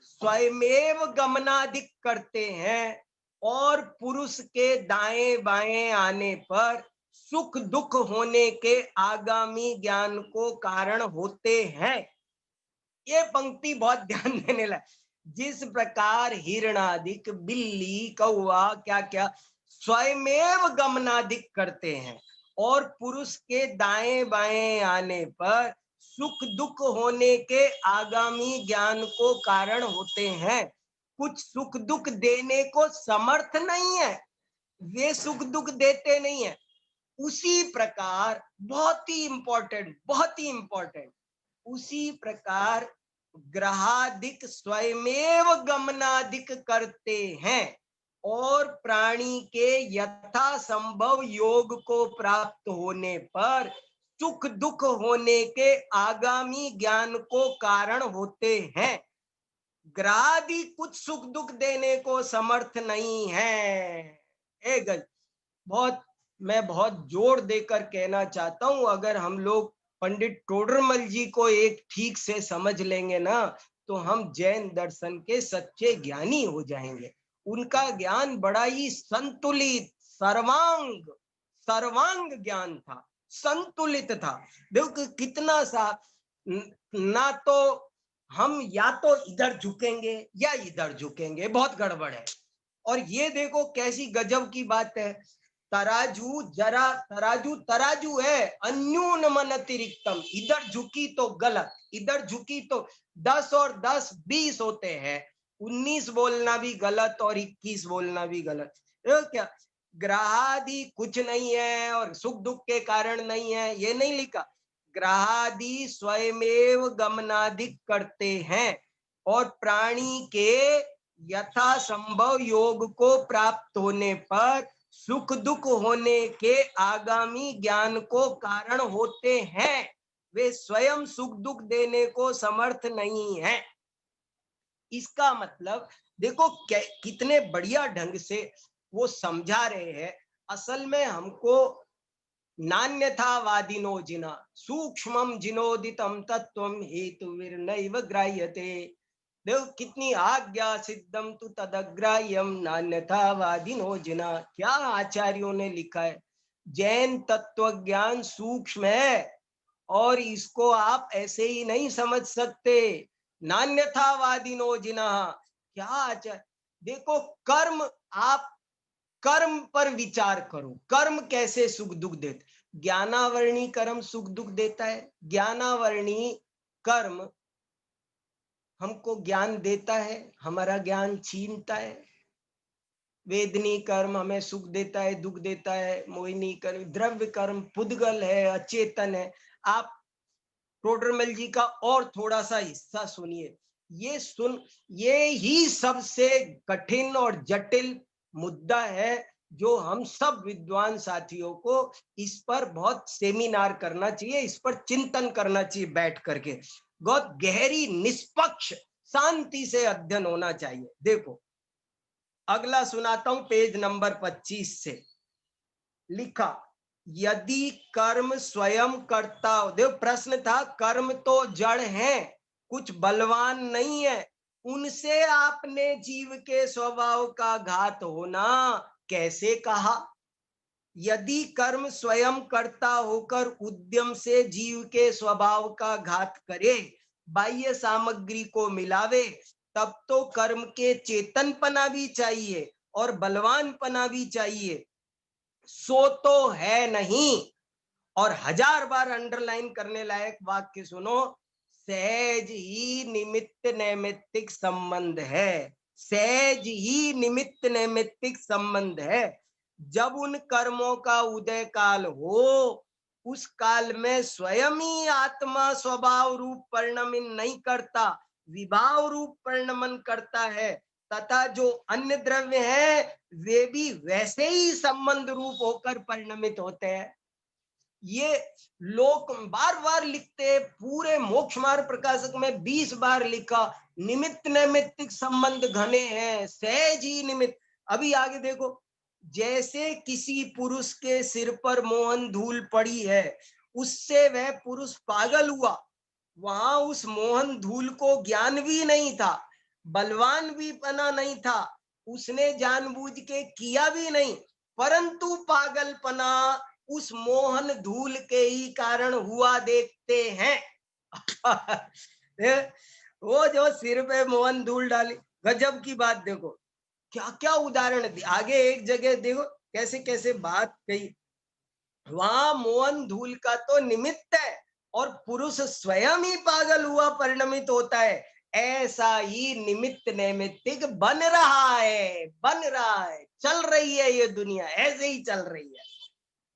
स्वयमेव गमनादिक करते हैं और पुरुष के दाएं बाएं आने पर सुख दुख होने के आगामी ज्ञान को कारण होते हैं। ये पंक्ति बहुत ध्यान देने लायक। जिस प्रकार हिरणादिक, बिल्ली, कौवा, क्या क्या स्वयमेव गमनादिक करते हैं और पुरुष के दाएं बाएं आने पर सुख दुख होने के आगामी ज्ञान को कारण होते हैं, कुछ सुख दुख देने को समर्थ नहीं है, वे सुख दुख देते नहीं है। उसी प्रकार, बहुत ही इंपॉर्टेंट, बहुत ही इंपॉर्टेंट, उसी प्रकार ग्रहादिक स्वयमेव गमनादिक करते हैं और प्राणी के यथा संभव योग को प्राप्त होने पर सुख दुख होने के आगामी ज्ञान को कारण होते हैं। ग्रहादि कुछ सुख दुख देने को समर्थ नहीं है। बहुत, मैं बहुत जोर देकर कहना चाहता हूं, अगर हम लोग पंडित टोडरमल जी को एक ठीक से समझ लेंगे ना, तो हम जैन दर्शन के सच्चे ज्ञानी हो जाएंगे। उनका ज्ञान बड़ा ही संतुलित, सर्वांग सर्वांग ज्ञान था, संतुलित था। देखो कितना सा, ना तो हम या तो इधर झुकेंगे या इधर झुकेंगे, बहुत गड़बड़ है। और ये देखो कैसी गजब की बात है, तराजू जरा, तराजू तराजू है, अन्यून मन अतिरिक्तम, इधर झुकी तो गलत, इधर झुकी तो 10 और 10 20 होते हैं, 19 बोलना भी गलत और 21 बोलना भी गलत। क्या ग्रहादि कुछ नहीं है और सुख दुख के कारण नहीं है, ये नहीं लिखा। ग्रहादि स्वयमेव गमनादिक करते हैं और प्राणी के यथा संभव योग को प्राप्त होने पर सुख दुख होने के आगामी ज्ञान को कारण होते हैं, वे स्वयं सुख दुख देने को समर्थ नहीं है। इसका मतलब देखो कितने बढ़िया ढंग से वो समझा रहे हैं। असल में हमको नान्यथावादिनो जिना सूक्ष्मम जिनोदितम तत्वम हेतुर्नैव ग्राह्यते। देखो कितनी आज्ञा सिद्धम तु तदग्राह्यम नान्यथावादिनो जिना, क्या आचार्यों ने लिखा है। जैन तत्व ज्ञान सूक्ष्म है और इसको आप ऐसे ही नहीं समझ सकते। नान्यथावादिनो जिनः, क्या आचार, देखो कर्म, आप कर्म पर विचार करो, कर्म कैसे सुख दुख देते। ज्ञानावर्णी कर्म सुख दुख देता है, ज्ञानावर्णी कर्म हमको ज्ञान देता है, हमारा ज्ञान छीनता है। वेदनी कर्म हमें सुख देता है, दुख देता है। मोहिनी कर्म, द्रव्य कर्म पुद्गल है, अचेतन है। आप टोडरमल जी का और थोड़ा सा हिस्सा सुनिए, ये ही सबसे कठिन और जटिल मुद्दा है, जो हम सब विद्वान साथियों को इस पर बहुत सेमिनार करना चाहिए, इस पर चिंतन करना चाहिए बैठ करके, बहुत गहरी निष्पक्ष शांति से अध्ययन होना चाहिए। देखो अगला सुनाता हूं, पेज नंबर 25 से लिखा, यदि कर्म स्वयं करता हो। देखो प्रश्न था, कर्म तो जड़ हैं, कुछ बलवान नहीं है, उनसे आपने जीव के स्वभाव का घात होना कैसे कहा। यदि कर्म स्वयं कर्ता होकर उद्यम से जीव के स्वभाव का घात करे, बाह्य सामग्री को मिलावे, तब तो कर्म के चेतनपना भी चाहिए और बलवानपना भी चाहिए। सो तो है नहीं। और 1000 बार अंडरलाइन करने लायक वाक्य सुनो, सहज ही निमित्त नैमित्तिक संबंध है, सहज ही निमित्त नैमित्तिक संबंध है। जब उन कर्मों का उदय काल हो, उस काल में स्वयं ही आत्मा स्वभाव रूप परिणमन नहीं करता, विभाव रूप परिणमन करता है, तथा जो अन्य द्रव्य है वे भी वैसे ही संबंध रूप होकर परिणमित होते हैं। ये लोग बार बार लिखते, पूरे मोक्ष मार्ग प्रकाशक में 20 बार लिखा, निमित्त नैमित्तिक संबंध घने हैं, सहज ही निमित्त। अभी आगे देखो, जैसे किसी पुरुष के सिर पर मोहन धूल पड़ी है, उससे वह पुरुष पागल हुआ, वहां उस मोहन धूल को ज्ञान भी नहीं था, बलवान भी पना नहीं था, उसने जानबूझ के किया भी नहीं, परंतु पागलपना उस मोहन धूल के ही कारण हुआ देखते हैं। वो जो सिर पे मोहन धूल डाली, गजब की बात। देखो क्या क्या उदाहरण दी, आगे एक जगह देखो कैसे कैसे बात कही। वहां मोहन धूल का तो निमित्त है और पुरुष स्वयं ही पागल हुआ परिणमित होता है। ऐसा ही निमित्त नैमित्तिक बन रहा है, बन रहा है, चल रही है ये दुनिया, ऐसे ही चल रही है।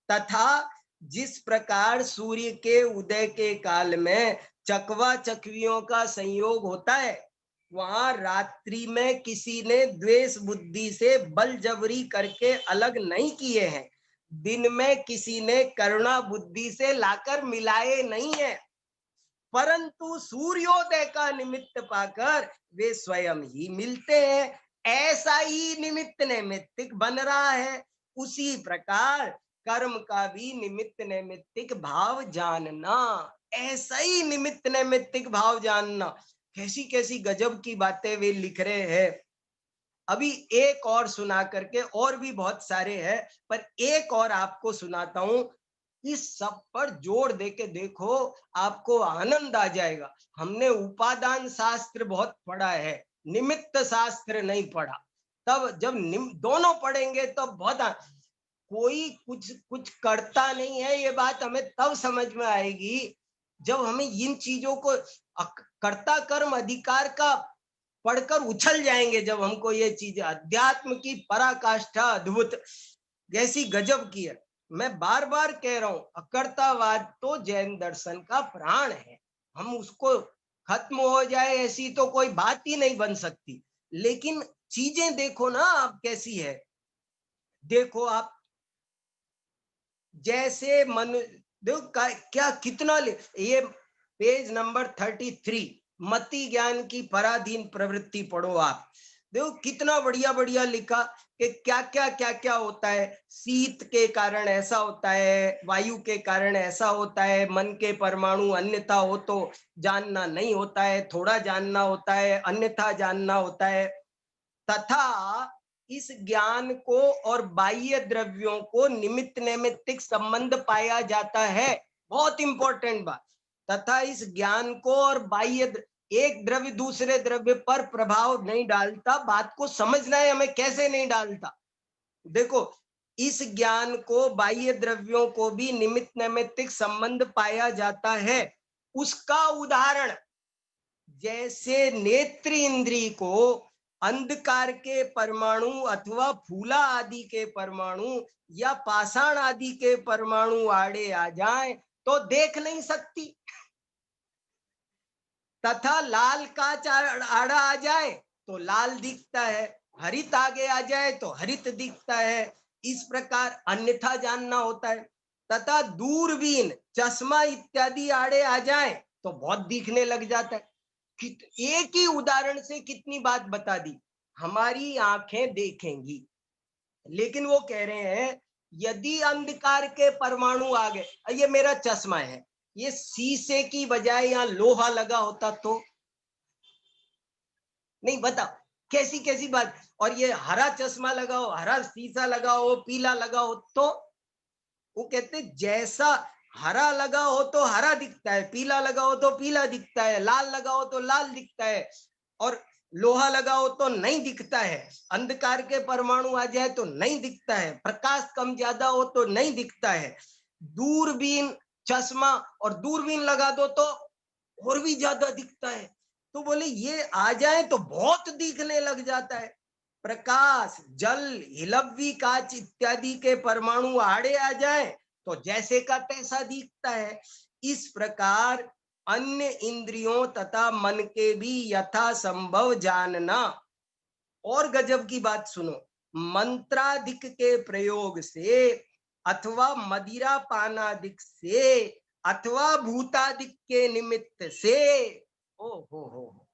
तथा जिस प्रकार सूर्य के उदय के काल में चकवा चकवियों का संयोग होता है, वहां रात्रि में किसी ने द्वेष बुद्धि से बलजबरी करके अलग नहीं किए हैं, दिन में किसी ने करुणा बुद्धि से लाकर मिलाए नहीं है, परंतु सूर्योदय का निमित्त पाकर वे स्वयं ही मिलते हैं। ऐसा ही निमित्त नैमित्तिक बन रहा है। उसी प्रकार कर्म का भी निमित्त नैमित्तिक भाव जानना, ऐसा ही निमित्त नैमित्तिक भाव जानना। कैसी कैसी गजब की बातें वे लिख रहे हैं। अभी एक और सुना करके, और भी बहुत सारे हैं पर एक और आपको सुनाता हूं, इस सब पर जोर देके देखो, आपको आनंद आ जाएगा। हमने उपादान शास्त्र बहुत पढ़ा है, निमित्त शास्त्र नहीं पढ़ा। तब जब दोनों पढ़ेंगे तो बहुत कोई कुछ कुछ करता नहीं है, ये बात हमें तब समझ में आएगी जब हमें इन चीजों को कर्ता कर्म अधिकार का पढ़कर उछल जाएंगे। जब हमको ये चीज अध्यात्म की पराकाष्ठा अद्भुत जैसी गजब की है। मैं बार बार कह रहा हूं, अकर्तावाद तो जैन दर्शन का प्राण है, हम उसको खत्म हो जाए ऐसी तो कोई बात ही नहीं बन सकती। लेकिन चीजें देखो ना आप कैसी है। देखो आप जैसे मन, देखो क्या कितना ये पेज नंबर 33, मति ज्ञान की पराधीन प्रवृत्ति पढ़ो आप। देखो कितना बढ़िया बढ़िया लिखा कि क्या क्या होता है। शीत के कारण ऐसा होता है, वायु के कारण ऐसा होता है, मन के परमाणु अन्यथा हो तो जानना नहीं होता है, थोड़ा जानना होता है, अन्यथा जानना होता है। तथा इस ज्ञान को और बाह्य द्रव्यों को निमित्त नैमित्तिक संबंध पाया जाता है। बहुत इंपॉर्टेंट बात। तथा इस ज्ञान को और बाह्य एक द्रव्य दूसरे द्रव्य पर प्रभाव नहीं डालता। बात को समझना है हमें, कैसे नहीं डालता। देखो, इस ज्ञान को बाह्य द्रव्यों को भी निमित्त नैमित्तिक संबंध पाया जाता है। उसका उदाहरण, जैसे नेत्र इंद्री को अंधकार के परमाणु अथवा फूला आदि के परमाणु या पाषाण आदि के परमाणु आड़े आ जाएं तो देख नहीं सकती, तथा लाल कांच आड़ा आ जाए तो लाल दिखता है, हरित आगे आ जाए तो हरित दिखता है। इस प्रकार अन्यथा जानना होता है। तथा दूरबीन, चश्मा इत्यादि आड़े आ जाए तो बहुत दिखने लग जाता है। एक ही उदाहरण से कितनी बात बता दी। हमारी आंखें देखेंगी, लेकिन वो कह रहे हैं यदि अंधकार के परमाणु आ गए, ये मेरा चश्मा है, ये शीशे की बजाय यहाँ लोहा लगा होता तो नहीं, बताओ कैसी कैसी बात। और ये हरा चश्मा लगाओ, हरा शीशा लगाओ, पीला लगाओ, तो वो कहते जैसा हरा लगा हो तो हरा दिखता है, पीला लगाओ तो पीला दिखता है, लाल लगाओ तो लाल दिखता है, और लोहा लगाओ तो नहीं दिखता है। अंधकार के परमाणु आ जाए तो नहीं दिखता है, प्रकाश कम ज्यादा हो तो नहीं दिखता है। दूरबीन, चश्मा और दूरबीन लगा दो तो और भी ज्यादा दिखता है। तो बोले ये आ जाए तो बहुत दिखने लग जाता है। प्रकाश, जल, हिलव्वी कांच इत्यादि के परमाणु आड़े आ जाए तो जैसे का तैसा दिखता है। इस प्रकार अन्य इंद्रियों तथा मन के भी यथा संभव जानना। और गजब की बात सुनो, मंत्राधिक के प्रयोग से अथवा मदिरा पानादिक से अथवा भूतादिक के निमित्त से, ओ हो,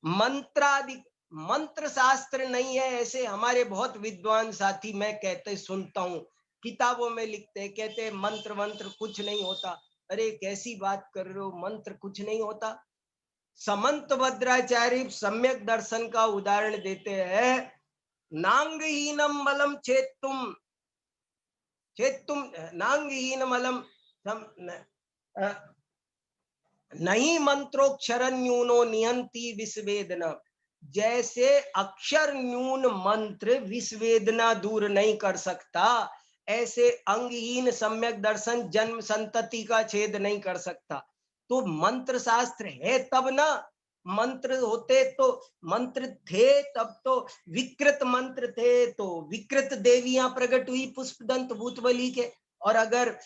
मंत्रादिक, मंत्र शास्त्र नहीं है ऐसे हमारे बहुत विद्वान साथी मैं कहते सुनता हूँ, किताबों में लिखते, कहते मंत्र मंत्र कुछ नहीं होता। अरे कैसी बात कर रहे हो, मंत्र कुछ नहीं होता। समंत भद्राचार्य सम्यक दर्शन का उदाहरण देते हैं। नांगहीनम बलम चेत्तुम नांगहीनम अलम नहीं मंत्रोक्षर न्यूनो नियंती विस्वेदना। जैसे अक्षर न्यून मंत्र विस्वेदना दूर नहीं कर सकता, ऐसे अंगहीन सम्यक दर्शन जन्म संतति का छेद नहीं कर सकता। तो मंत्र शास्त्र है तब ना, मंत्र होते तो, मंत्र थे तब तो विकृत मंत्र थे तो विकृत देवियां प्रकट हुई पुष्पदंत भूतबली के, और अगर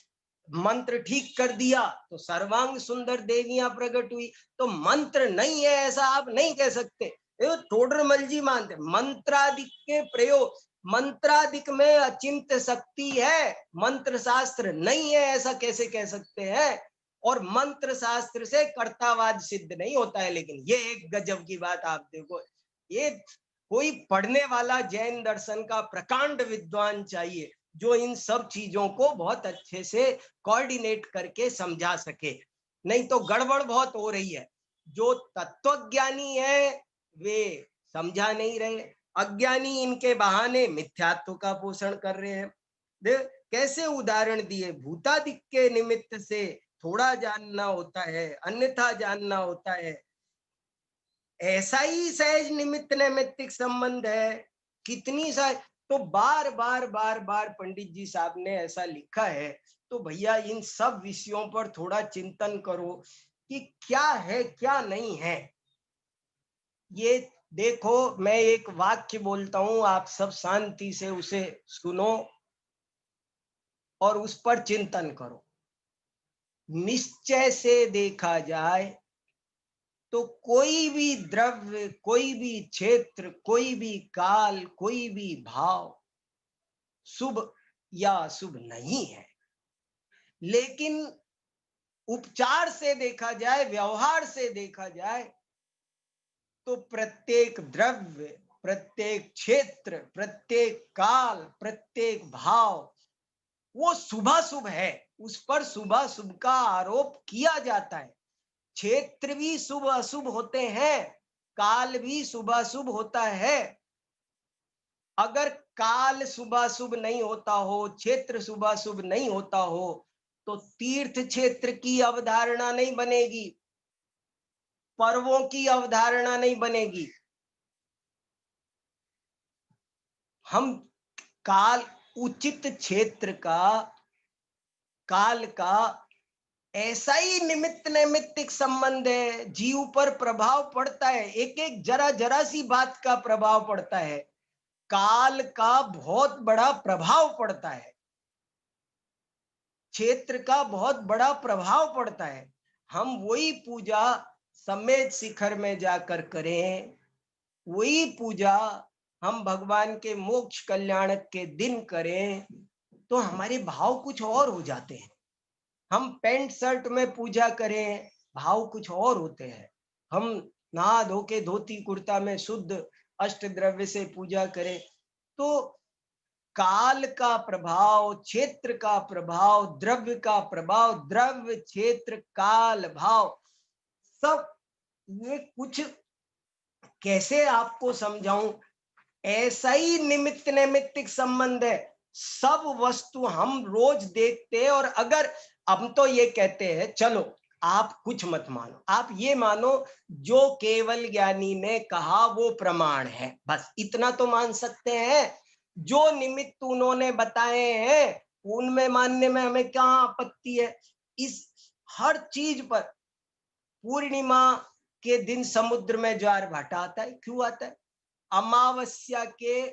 मंत्र ठीक कर दिया तो सर्वांग सुंदर देवियां प्रकट हुई। तो मंत्र नहीं है ऐसा आप नहीं कह सकते। टोडरमल जी मानते मंत्रादिक के प्रयोग, मंत्रादिक में अचिंत शक्ति है, मंत्र शास्त्र नहीं है ऐसा कैसे कह सकते हैं। और मंत्र शास्त्र से कर्तावाद सिद्ध नहीं होता है। लेकिन ये एक गजब की बात आप देखो, ये कोई पढ़ने वाला जैन दर्शन का प्रकांड विद्वान चाहिए जो इन सब चीजों को बहुत अच्छे से कोऑर्डिनेट करके समझा सके, नहीं तो गड़बड़ बहुत हो रही है। जो तत्वज्ञानी है वे समझा नहीं रहे, अज्ञानी इनके बहाने मिथ्यात्व का पोषण कर रहे हैं। देख कैसे उदाहरण दिए, भूतादिक के निमित्त से थोड़ा जानना होता है, अन्यथा जानना होता है। ऐसा ही सहज निमित्त नैमित्तिक संबंध है, कितनी सहज। तो बार बार बार बार पंडित जी साहब ने ऐसा लिखा है। तो भैया इन सब विषयों पर थोड़ा चिंतन करो कि क्या है क्या नहीं है। ये देखो, मैं एक वाक्य बोलता हूं, आप सब शांति से उसे सुनो और उस पर चिंतन करो। निश्चय से देखा जाए तो कोई भी द्रव्य, कोई भी क्षेत्र, कोई भी काल, कोई भी भाव शुभ या अशुभ नहीं है। लेकिन उपचार से देखा जाए, व्यवहार से देखा जाए तो प्रत्येक द्रव्य, प्रत्येक क्षेत्र, प्रत्येक काल, प्रत्येक भाव वो शुभाशुभ है, उस पर शुभाशुभ का आरोप किया जाता है। क्षेत्र भी शुभ अशुभ होते हैं, काल भी शुभाशुभ होता है। अगर काल शुभाशुभ नहीं होता हो, क्षेत्र शुभाशुभ नहीं होता हो, तो तीर्थ क्षेत्र की अवधारणा नहीं बनेगी, पर्वों की अवधारणा नहीं बनेगी। हम काल, उचित क्षेत्र का, काल का ऐसा ही निमित्त नैमित्तिक संबंध है। जीव पर प्रभाव पड़ता है, एक एक जरा जरा सी बात का प्रभाव पड़ता है। काल का बहुत बड़ा प्रभाव पड़ता है, क्षेत्र का बहुत बड़ा प्रभाव पड़ता है। हम वही पूजा समेत शिखर में जाकर करें, वही पूजा हम भगवान के मोक्ष कल्याण के दिन करें, तो हमारे भाव कुछ और हो जाते हैं। हम पैंट शर्ट में पूजा करें, भाव कुछ और होते हैं। हम नहा धो के धोती कुर्ता में शुद्ध अष्ट द्रव्य से पूजा करें, तो काल का प्रभाव, क्षेत्र का प्रभाव, द्रव्य का प्रभाव, द्रव्य क्षेत्र काल भाव, सब ये कुछ कैसे आपको समझाऊं, ऐसा ही निमित्त नैमित्तिक संबंध है। सब वस्तु हम रोज देखते हैं, और अगर हम तो ये कहते हैं चलो आप कुछ मत मानो, आप ये मानो जो केवल ज्ञानी ने कहा वो प्रमाण है, बस इतना तो मान सकते हैं। जो निमित्त उन्होंने बताए हैं उनमें मानने में हमें क्या आपत्ति है। इस हर चीज पर, पूर्णिमा के दिन समुद्र में ज्वार भाटा आता है, क्यों आता है? अमावस्या के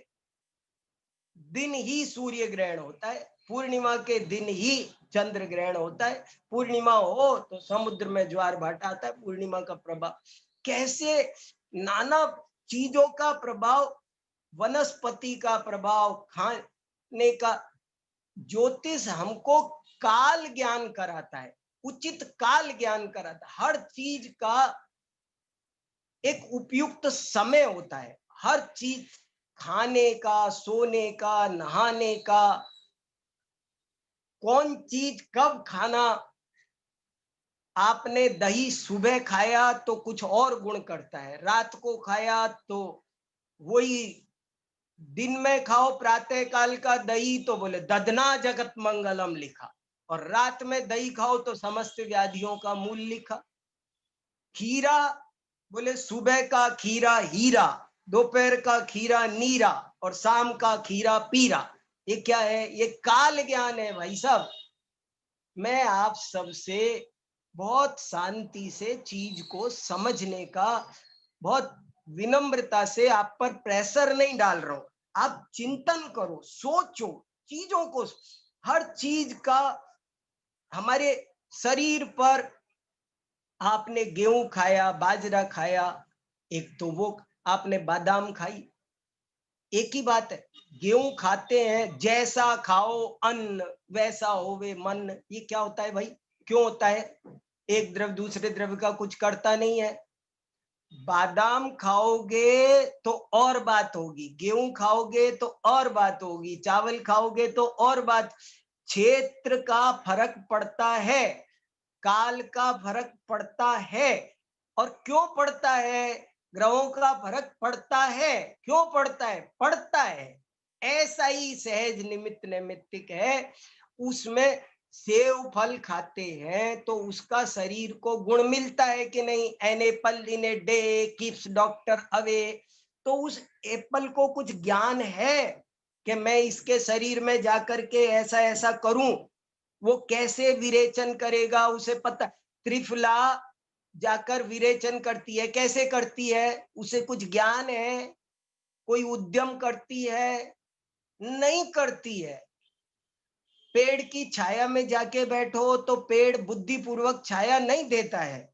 दिन ही सूर्य ग्रहण होता है, पूर्णिमा के दिन ही चंद्र ग्रहण होता है। पूर्णिमा हो तो समुद्र में ज्वार भाटा आता है, पूर्णिमा का प्रभाव। कैसे नाना चीजों का प्रभाव, वनस्पति का प्रभाव, खाने का, ज्योतिष हमको काल ज्ञान कराता है, उचित काल ज्ञान कराता है। हर चीज का एक उपयुक्त समय होता है, हर चीज, खाने का, सोने का, नहाने का, कौन चीज कब खाना। आपने दही सुबह खाया तो कुछ और गुण करता है, रात को खाया तो वही, दिन में खाओ प्रातः काल का दही तो बोले ददना जगत मंगलम लिखा, और रात में दही खाओ तो समस्त व्याधियों का मूल लिखा। खीरा बोले सुबह का खीरा हीरा, दोपहर का खीरा नीरा, और शाम का खीरा पीरा। ये क्या है? ये काल ज्ञान है भाई साहब। मैं आप सबसे बहुत शांति से चीज को समझने का, बहुत विनम्रता से, आप पर प्रेशर नहीं डाल रहा हूं। आप चिंतन करो, सोचो चीजों को, हर चीज का हमारे शरीर पर। आपने गेहूं खाया, बाजरा खाया, एक तो वो आपने बादाम खाई, एक ही बात है। गेहूं खाते हैं, जैसा खाओ अन्न वैसा होवे मन। ये क्या होता है भाई? क्यों होता है? एक द्रव्य दूसरे द्रव्य का कुछ करता नहीं है। बादाम खाओगे तो और बात होगी, गेहूं खाओगे तो और बात होगी, चावल खाओगे तो और बात। क्षेत्र का फर्क पड़ता है, काल का फर्क पड़ता है। और क्यों पड़ता है? ग्रहों का फर्क पड़ता है। क्यों पड़ता है? पड़ता है। ऐसा ही सहज निमित्त नैमित्तिक है। उसमें सेव फल खाते हैं तो उसका शरीर को गुण मिलता है कि नहीं? An apple in a day keeps doctor away. तो उस एप्पल को कुछ ज्ञान है कि मैं इसके शरीर में जाकर के ऐसा ऐसा करूं। वो कैसे विरेचन करेगा उसे पता। त्रिफला जाकर विरेचन करती है, कैसे करती है? उसे कुछ ज्ञान है? कोई उद्यम करती है? नहीं करती है। पेड़ की छाया में जाके बैठो तो पेड़ बुद्धिपूर्वक छाया नहीं देता है।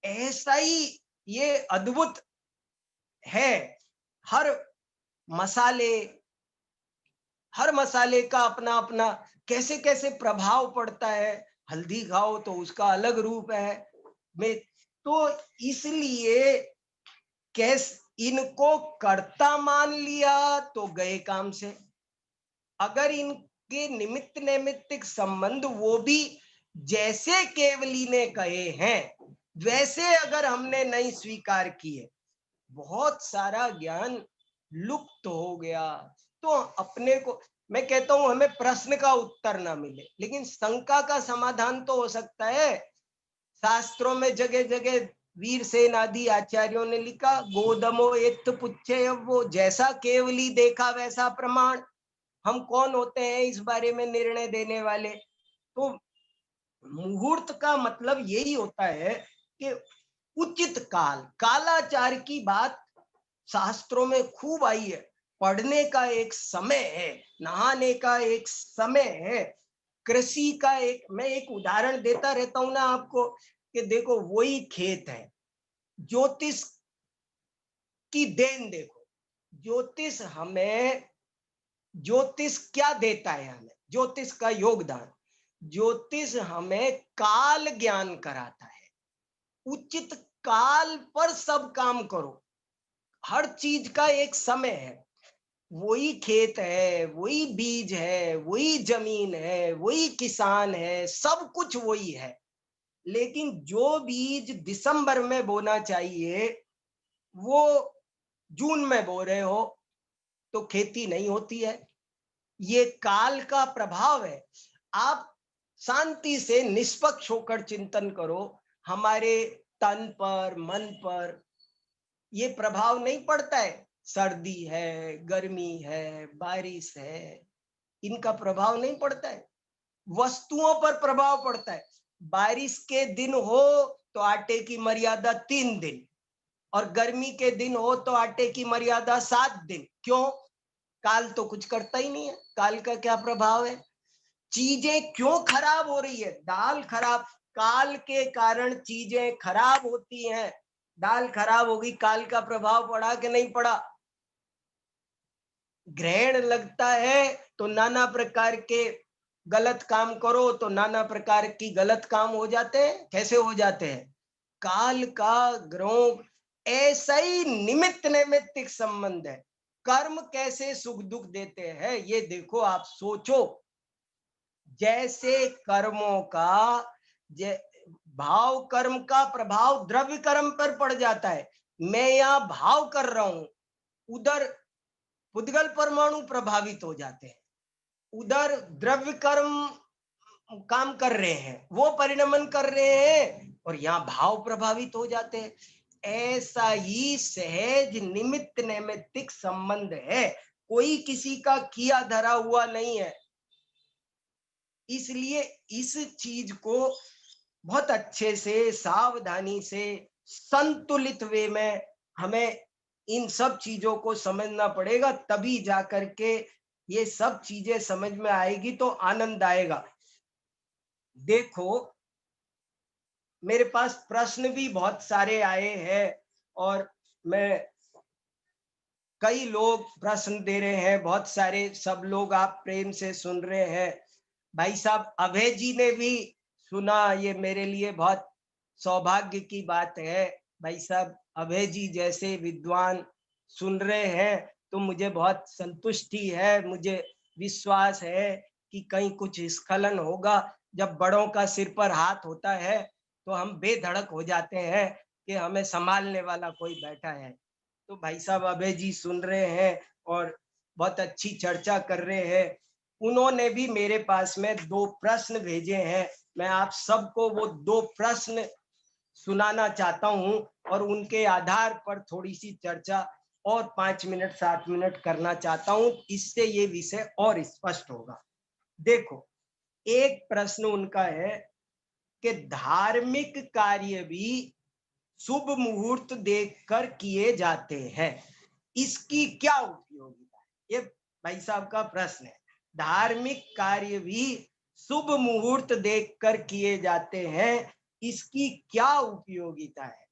ऐसा ही ये अद्भुत है। हर मसाले, हर मसाले का अपना अपना कैसे कैसे प्रभाव पड़ता है। हल्दी खाओ तो उसका अलग रूप है में। तो इसलिए कैस इनको कर्ता मान लिया तो गए काम से। अगर इनके निमित्त नैमित्तिक संबंध वो भी जैसे केवली ने कहे हैं वैसे अगर हमने नहीं स्वीकार किए, बहुत सारा ज्ञान लुप्त हो गया। तो अपने को मैं कहता हूं हमें प्रश्न का उत्तर ना मिले, लेकिन शंका का समाधान तो हो सकता है। शास्त्रों में जगह जगह वीरसेन आदि आचार्यों ने लिखा, गोदमो एत्थ पुच्छे, वो जैसा केवली देखा वैसा प्रमाण। हम कौन होते हैं इस बारे में निर्णय देने वाले? तो मुहूर्त का मतलब यही होता है कि उचित काल, कालाचार की बात शास्त्रों में खूब आई है। पढ़ने का एक समय है, नहाने का एक समय है, कृषि का एक, मैं एक उदाहरण देता रहता हूं ना आपको, कि देखो वही खेत है, ज्योतिष की देन देखो। ज्योतिष हमें, ज्योतिष क्या देता है हमें? ज्योतिष का योगदान, ज्योतिष हमें काल ज्ञान कराता है। उचित काल पर सब काम करो, हर चीज का एक समय है। वही खेत है, वही बीज है, वही जमीन है, वही किसान है, सब कुछ वही है। लेकिन जो बीज दिसंबर में बोना चाहिए वो जून में बो रहे हो तो खेती नहीं होती है। ये काल का प्रभाव है। आप शांति से निष्पक्ष होकर चिंतन करो, हमारे तन पर, मन पर ये प्रभाव नहीं पड़ता है। सर्दी है, गर्मी है, बारिश है, इनका प्रभाव नहीं पड़ता है। वस्तुओं पर प्रभाव पड़ता है। बारिश के दिन हो तो आटे की मर्यादा 3 दिन, और गर्मी के दिन हो तो आटे की मर्यादा 7 दिन। क्यों? काल तो कुछ करता ही नहीं है। काल का क्या प्रभाव है? चीजें क्यों खराब हो रही है? दाल खराब, काल के कारण चीजें खराब होती हैं। दाल खराब होगी, काल का प्रभाव पड़ा कि नहीं पड़ा? ग्रहण लगता है तो नाना प्रकार के गलत काम करो तो नाना प्रकार की गलत काम हो जाते हैं। कैसे हो जाते हैं? काल का ग्रहों, ऐसा ही निमित्त नैमित्तिक संबंध है। कर्म कैसे सुख दुख देते हैं ये देखो, आप सोचो। जैसे कर्मों का, भाव कर्म का प्रभाव द्रव्य कर्म पर पड़ जाता है। मैं यहाँ भाव कर रहा हूं, उधर पुद्गल परमाणु प्रभावित हो जाते हैं। उधर द्रव्य कर्म काम कर रहे हैं, वो परिणमन कर रहे हैं, और यहाँ भाव प्रभावित हो जाते हैं। ऐसा ही सहज निमित्त नैमित्तिक संबंध है, कोई किसी का किया धरा हुआ नहीं है। इसलिए इस चीज को बहुत अच्छे से, सावधानी से, संतुलित वे में हमें इन सब चीजों को समझना पड़ेगा, तभी जाकर के ये सब चीजें समझ में आएगी तो आनंद आएगा। देखो, मेरे पास प्रश्न भी बहुत सारे आए हैं और मैं, कई लोग प्रश्न दे रहे हैं, बहुत सारे, सब लोग आप प्रेम से सुन रहे हैं। भाई साहब अभय जी ने भी सुना, ये मेरे लिए बहुत सौभाग्य की बात है। भाई साहब अभय जी जैसे विद्वान सुन रहे हैं तो मुझे बहुत संतुष्टि है। मुझे विश्वास है कि कहीं कुछ स्खलन होगा। जब बड़ों का सिर पर हाथ होता है तो हम बेधड़क हो जाते हैं कि हमें संभालने वाला कोई बैठा है। तो भाई साहब अभय जी सुन रहे हैं और बहुत अच्छी चर्चा कर रहे हैं। उन्होंने भी मेरे पास में 2 प्रश्न भेजे हैं। मैं आप सबको वो 2 प्रश्न सुनाना चाहता हूं और उनके आधार पर थोड़ी सी चर्चा और 5 मिनट 7 मिनट करना चाहता हूं। इससे ये विषय और स्पष्ट होगा। देखो, एक प्रश्न उनका है कि धार्मिक कार्य भी शुभ मुहूर्त देखकर किए जाते हैं, इसकी क्या उपयोगिता है? ये भाई साहब का प्रश्न है। धार्मिक कार्य भी शुभ मुहूर्त देखकर किए जाते हैं, इसकी क्या उपयोगिता है?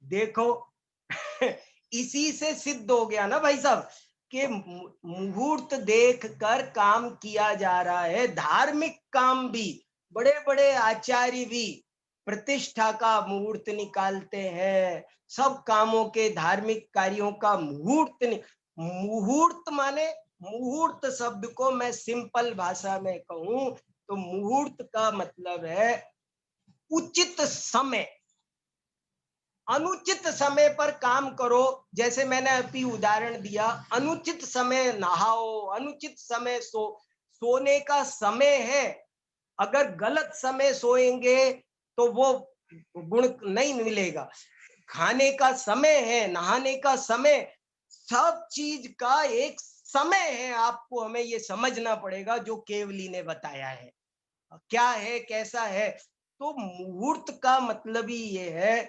देखो इसी से सिद्ध हो गया ना भाई साहब कि मुहूर्त देखकर काम किया जा रहा है। धार्मिक काम भी, बड़े बड़े आचार्य भी प्रतिष्ठा का मुहूर्त निकालते हैं। सब कामों के, धार्मिक कार्यों का मुहूर्त मुहूर्त माने, मुहूर्त शब्द को मैं सिंपल भाषा में कहूं तो मुहूर्त का मतलब है उचित समय। अनुचित समय पर काम करो, जैसे मैंने अभी उदाहरण दिया, अनुचित समय नहाओ, अनुचित समय सोने का समय है, अगर गलत समय सोएंगे तो वो गुण नहीं मिलेगा। खाने का समय है, नहाने का समय, सब चीज का एक समय है, आपको हमें ये समझना पड़ेगा जो केवली ने बताया है क्या है कैसा है। तो मुहूर्त का मतलब ही ये है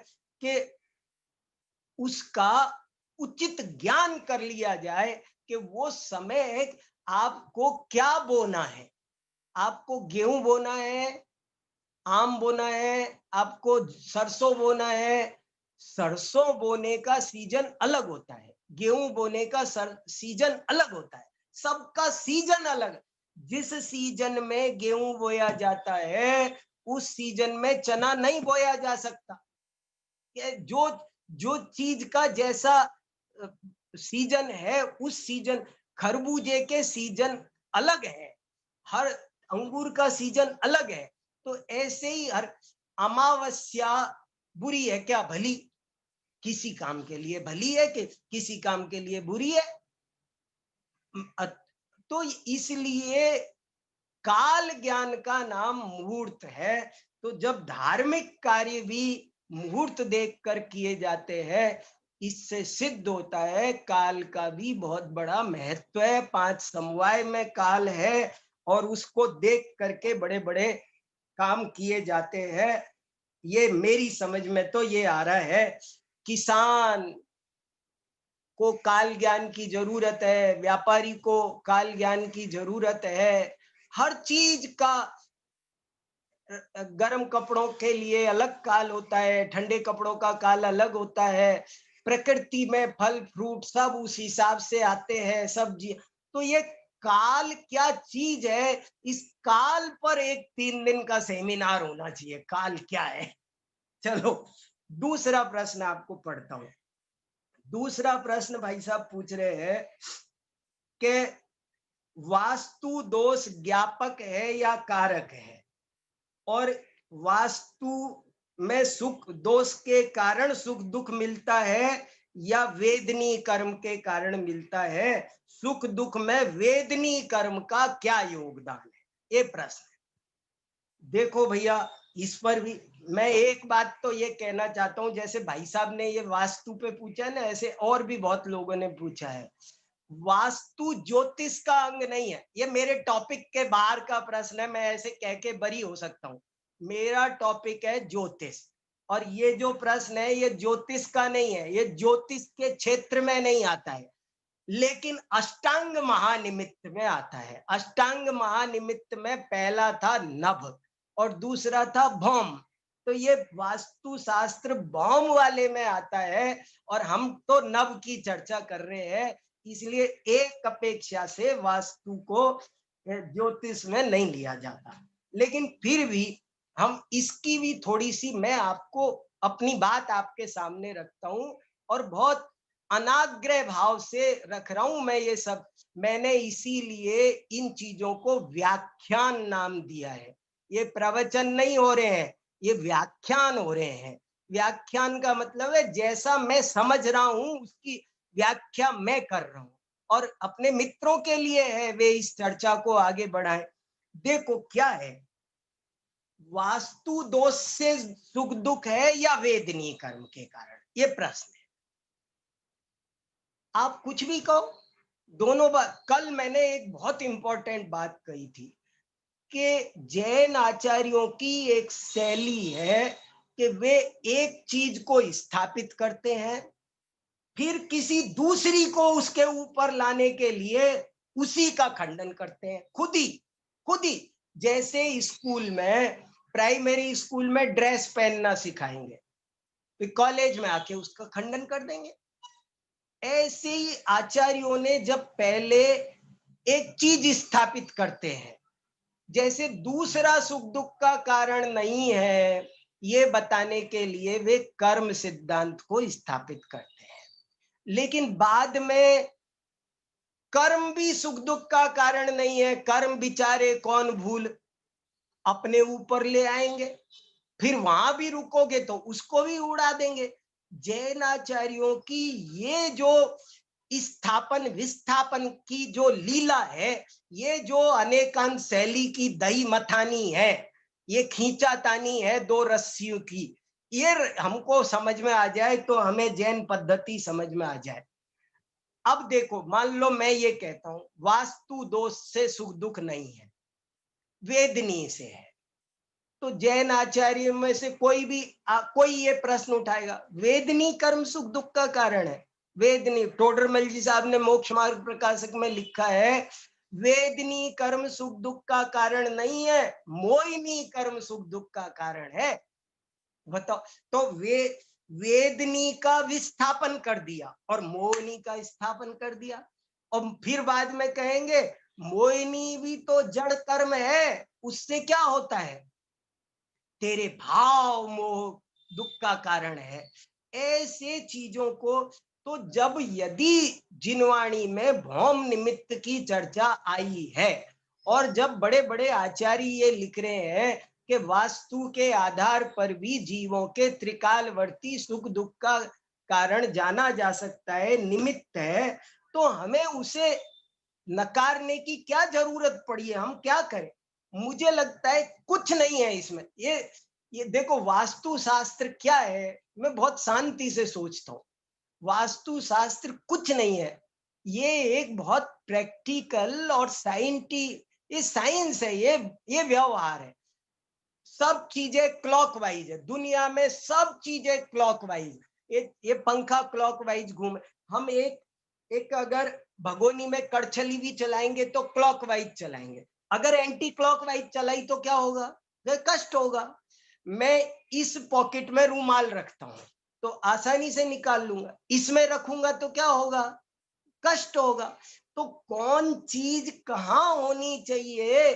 कि उसका उचित ज्ञान कर लिया जाए कि वो समय आपको क्या बोना है। आपको गेहूं बोना है, आम बोना है, आपको सरसों बोना है। सरसों बोने का सीजन अलग होता है, गेहूं बोने का सीजन अलग होता है, सबका सीजन अलग। जिस सीजन में गेहूं बोया जाता है उस सीजन में चना नहीं बोया जा सकता। जो जो चीज का जैसा सीजन है उस सीजन, खरबूजे के सीजन अलग है, हर अंगूर का सीजन अलग है। तो ऐसे ही हर अमावस्या बुरी है क्या भली, किसी काम के लिए भली है कि किसी काम के लिए बुरी है। तो इसलिए काल ज्ञान का नाम मुहूर्त है। तो जब धार्मिक कार्य भी मुहूर्त देखकर किए जाते हैं, इससे सिद्ध होता है काल का भी बहुत बड़ा महत्व है। 5 समवाय में काल है और उसको देख करके बड़े बड़े काम किए जाते हैं। ये मेरी समझ में तो ये आ रहा है। किसान को काल ज्ञान की जरूरत है, व्यापारी को काल ज्ञान की जरूरत है। हर चीज का गर्म कपड़ों के लिए अलग काल होता है, ठंडे कपड़ों का काल अलग होता है। प्रकृति में फल फ्रूट सब उस हिसाब से आते हैं, सब्जी। तो ये काल क्या चीज है, इस काल पर एक 3 दिन का सेमिनार होना चाहिए, काल क्या है। चलो दूसरा प्रश्न आपको पढ़ता हूं। दूसरा प्रश्न भाई साहब पूछ रहे हैं कि वास्तु दोष ज्ञापक है या कारक है, और वास्तु में सुख दोष के कारण सुख दुख मिलता है या वेदनीय कर्म के कारण मिलता है। सुख दुख में वेदनीय कर्म का क्या योगदान है, ये प्रश्न है। देखो भैया, इस पर भी मैं एक बात तो ये कहना चाहता हूं, जैसे भाई साहब ने ये वास्तु पे पूछा ना, ऐसे और भी बहुत लोगों ने पूछा है। वास्तु ज्योतिष का अंग नहीं है, ये मेरे टॉपिक के बाहर का प्रश्न है, मैं ऐसे कह के बरी हो सकता हूँ। मेरा टॉपिक है ज्योतिष, और ये जो प्रश्न है ये ज्योतिष का नहीं है, ये ज्योतिष के क्षेत्र में नहीं आता है, लेकिन अष्टांग महानिमित्त में आता है। अष्टांग महानिमित्त में पहला था नभ और दूसरा था भौम। तो ये वास्तु शास्त्र भौम वाले में आता है और हम तो नभ की चर्चा कर रहे हैं, इसलिए एक अपेक्षा से वास्तु को ज्योतिष में नहीं लिया जाता। लेकिन फिर भी हम इसकी भी थोड़ी सी, मैं आपको अपनी बात आपके सामने रखता हूं और बहुत अनाग्रह भाव से रख रहा हूं मैं ये सब। मैंने इसीलिए इन चीजों को व्याख्यान नाम दिया है। ये प्रवचन नहीं हो रहे हैं, ये व्याख्यान हो रहे हैं। व्याख्यान का मतलब है जैसा मैं समझ रहा हूं उसकी व्याख्या मैं कर रहा हूं, और अपने मित्रों के लिए है वे इस चर्चा को आगे बढ़ाएं। देखो क्या है, वास्तु दोष से सुख दुख है या वेदनीय कर्म के कारण, ये प्रश्न है। आप कुछ भी कहो, दोनों बात। कल मैंने एक बहुत इंपॉर्टेंट बात कही थी कि जैन आचार्यों की एक शैली है कि वे एक चीज को स्थापित करते हैं, फिर किसी दूसरी को उसके ऊपर लाने के लिए उसी का खंडन करते हैं, खुद ही। जैसे स्कूल में, प्राइमरी स्कूल में ड्रेस पहनना सिखाएंगे, फिर कॉलेज में आके उसका खंडन कर देंगे। ऐसे ही आचार्यों ने जब पहले एक चीज स्थापित करते हैं, जैसे दूसरा सुख दुख का कारण नहीं है, ये बताने के लिए वे कर्म सिद्धांत को स्थापित करते हैं। लेकिन बाद में कर्म भी सुख दुख का कारण नहीं है, कर्म बिचारे कौन भूल अपने ऊपर ले आएंगे, फिर वहां भी रुकोगे तो उसको भी उड़ा देंगे। जैनाचार्यों की ये जो स्थापन विस्थापन की जो लीला है, ये जो अनेकांत शैली की दही मथानी है, ये खींचातानी है दो रस्सियों की, ये हमको समझ में आ जाए तो हमें जैन पद्धति समझ में आ जाए। अब देखो, मान लो मैं ये कहता हूं वास्तु दोष से सुख दुख नहीं है, वेदनी से है, तो जैन आचार्य में से कोई ये प्रश्न उठाएगा, वेदनी कर्म सुख दुख का कारण है। वेदनी, टोडरमल जी साहब ने मोक्ष मार्ग प्रकाशक में लिखा है, वेदनी कर्म सुख दुख का कारण नहीं है, मोहिनी कर्म सुख दुख का कारण है। बताओ, तो वेदनी का विस्थापन कर दिया और मोहिनी का स्थापन कर दिया, और फिर बाद में कहेंगे मोहिनी भी तो जड़ कर्म है, उससे क्या होता है, तेरे भाव मोह दुख का कारण है। ऐसे चीजों को तो जब यदि जिनवाणी में भौम निमित्त की चर्चा आई है, और जब बड़े बड़े आचार्य ये लिख रहे हैं कि वास्तु के आधार पर भी जीवों के त्रिकालवर्ती सुख दुख का कारण जाना जा सकता है, निमित्त है, तो हमें उसे नकारने की क्या जरूरत पड़ी है, हम क्या करें। मुझे लगता है कुछ नहीं है इसमें। ये देखो, वास्तु शास्त्र क्या है, मैं बहुत शांति से सोचता हूँ। वास्तु शास्त्र कुछ नहीं है, ये एक बहुत प्रैक्टिकल और ये साइंस है, ये व्यवहार है। सब चीजें क्लॉकवाइज है दुनिया में, सब चीजें क्लॉकवाइज। ये पंखा क्लॉकवाइज घूमे, हम एक अगर भगोनी में कड़छली भी चलाएंगे तो क्लॉकवाइज चलाएंगे, अगर एंटी क्लॉकवाइज चलाई तो क्या होगा, कष्ट होगा। मैं इस पॉकेट में रूमाल रखता हूं तो आसानी से निकाल लूंगा, इसमें रखूंगा तो क्या होगा, कष्ट होगा। तो कौन चीज कहाँ होनी चाहिए,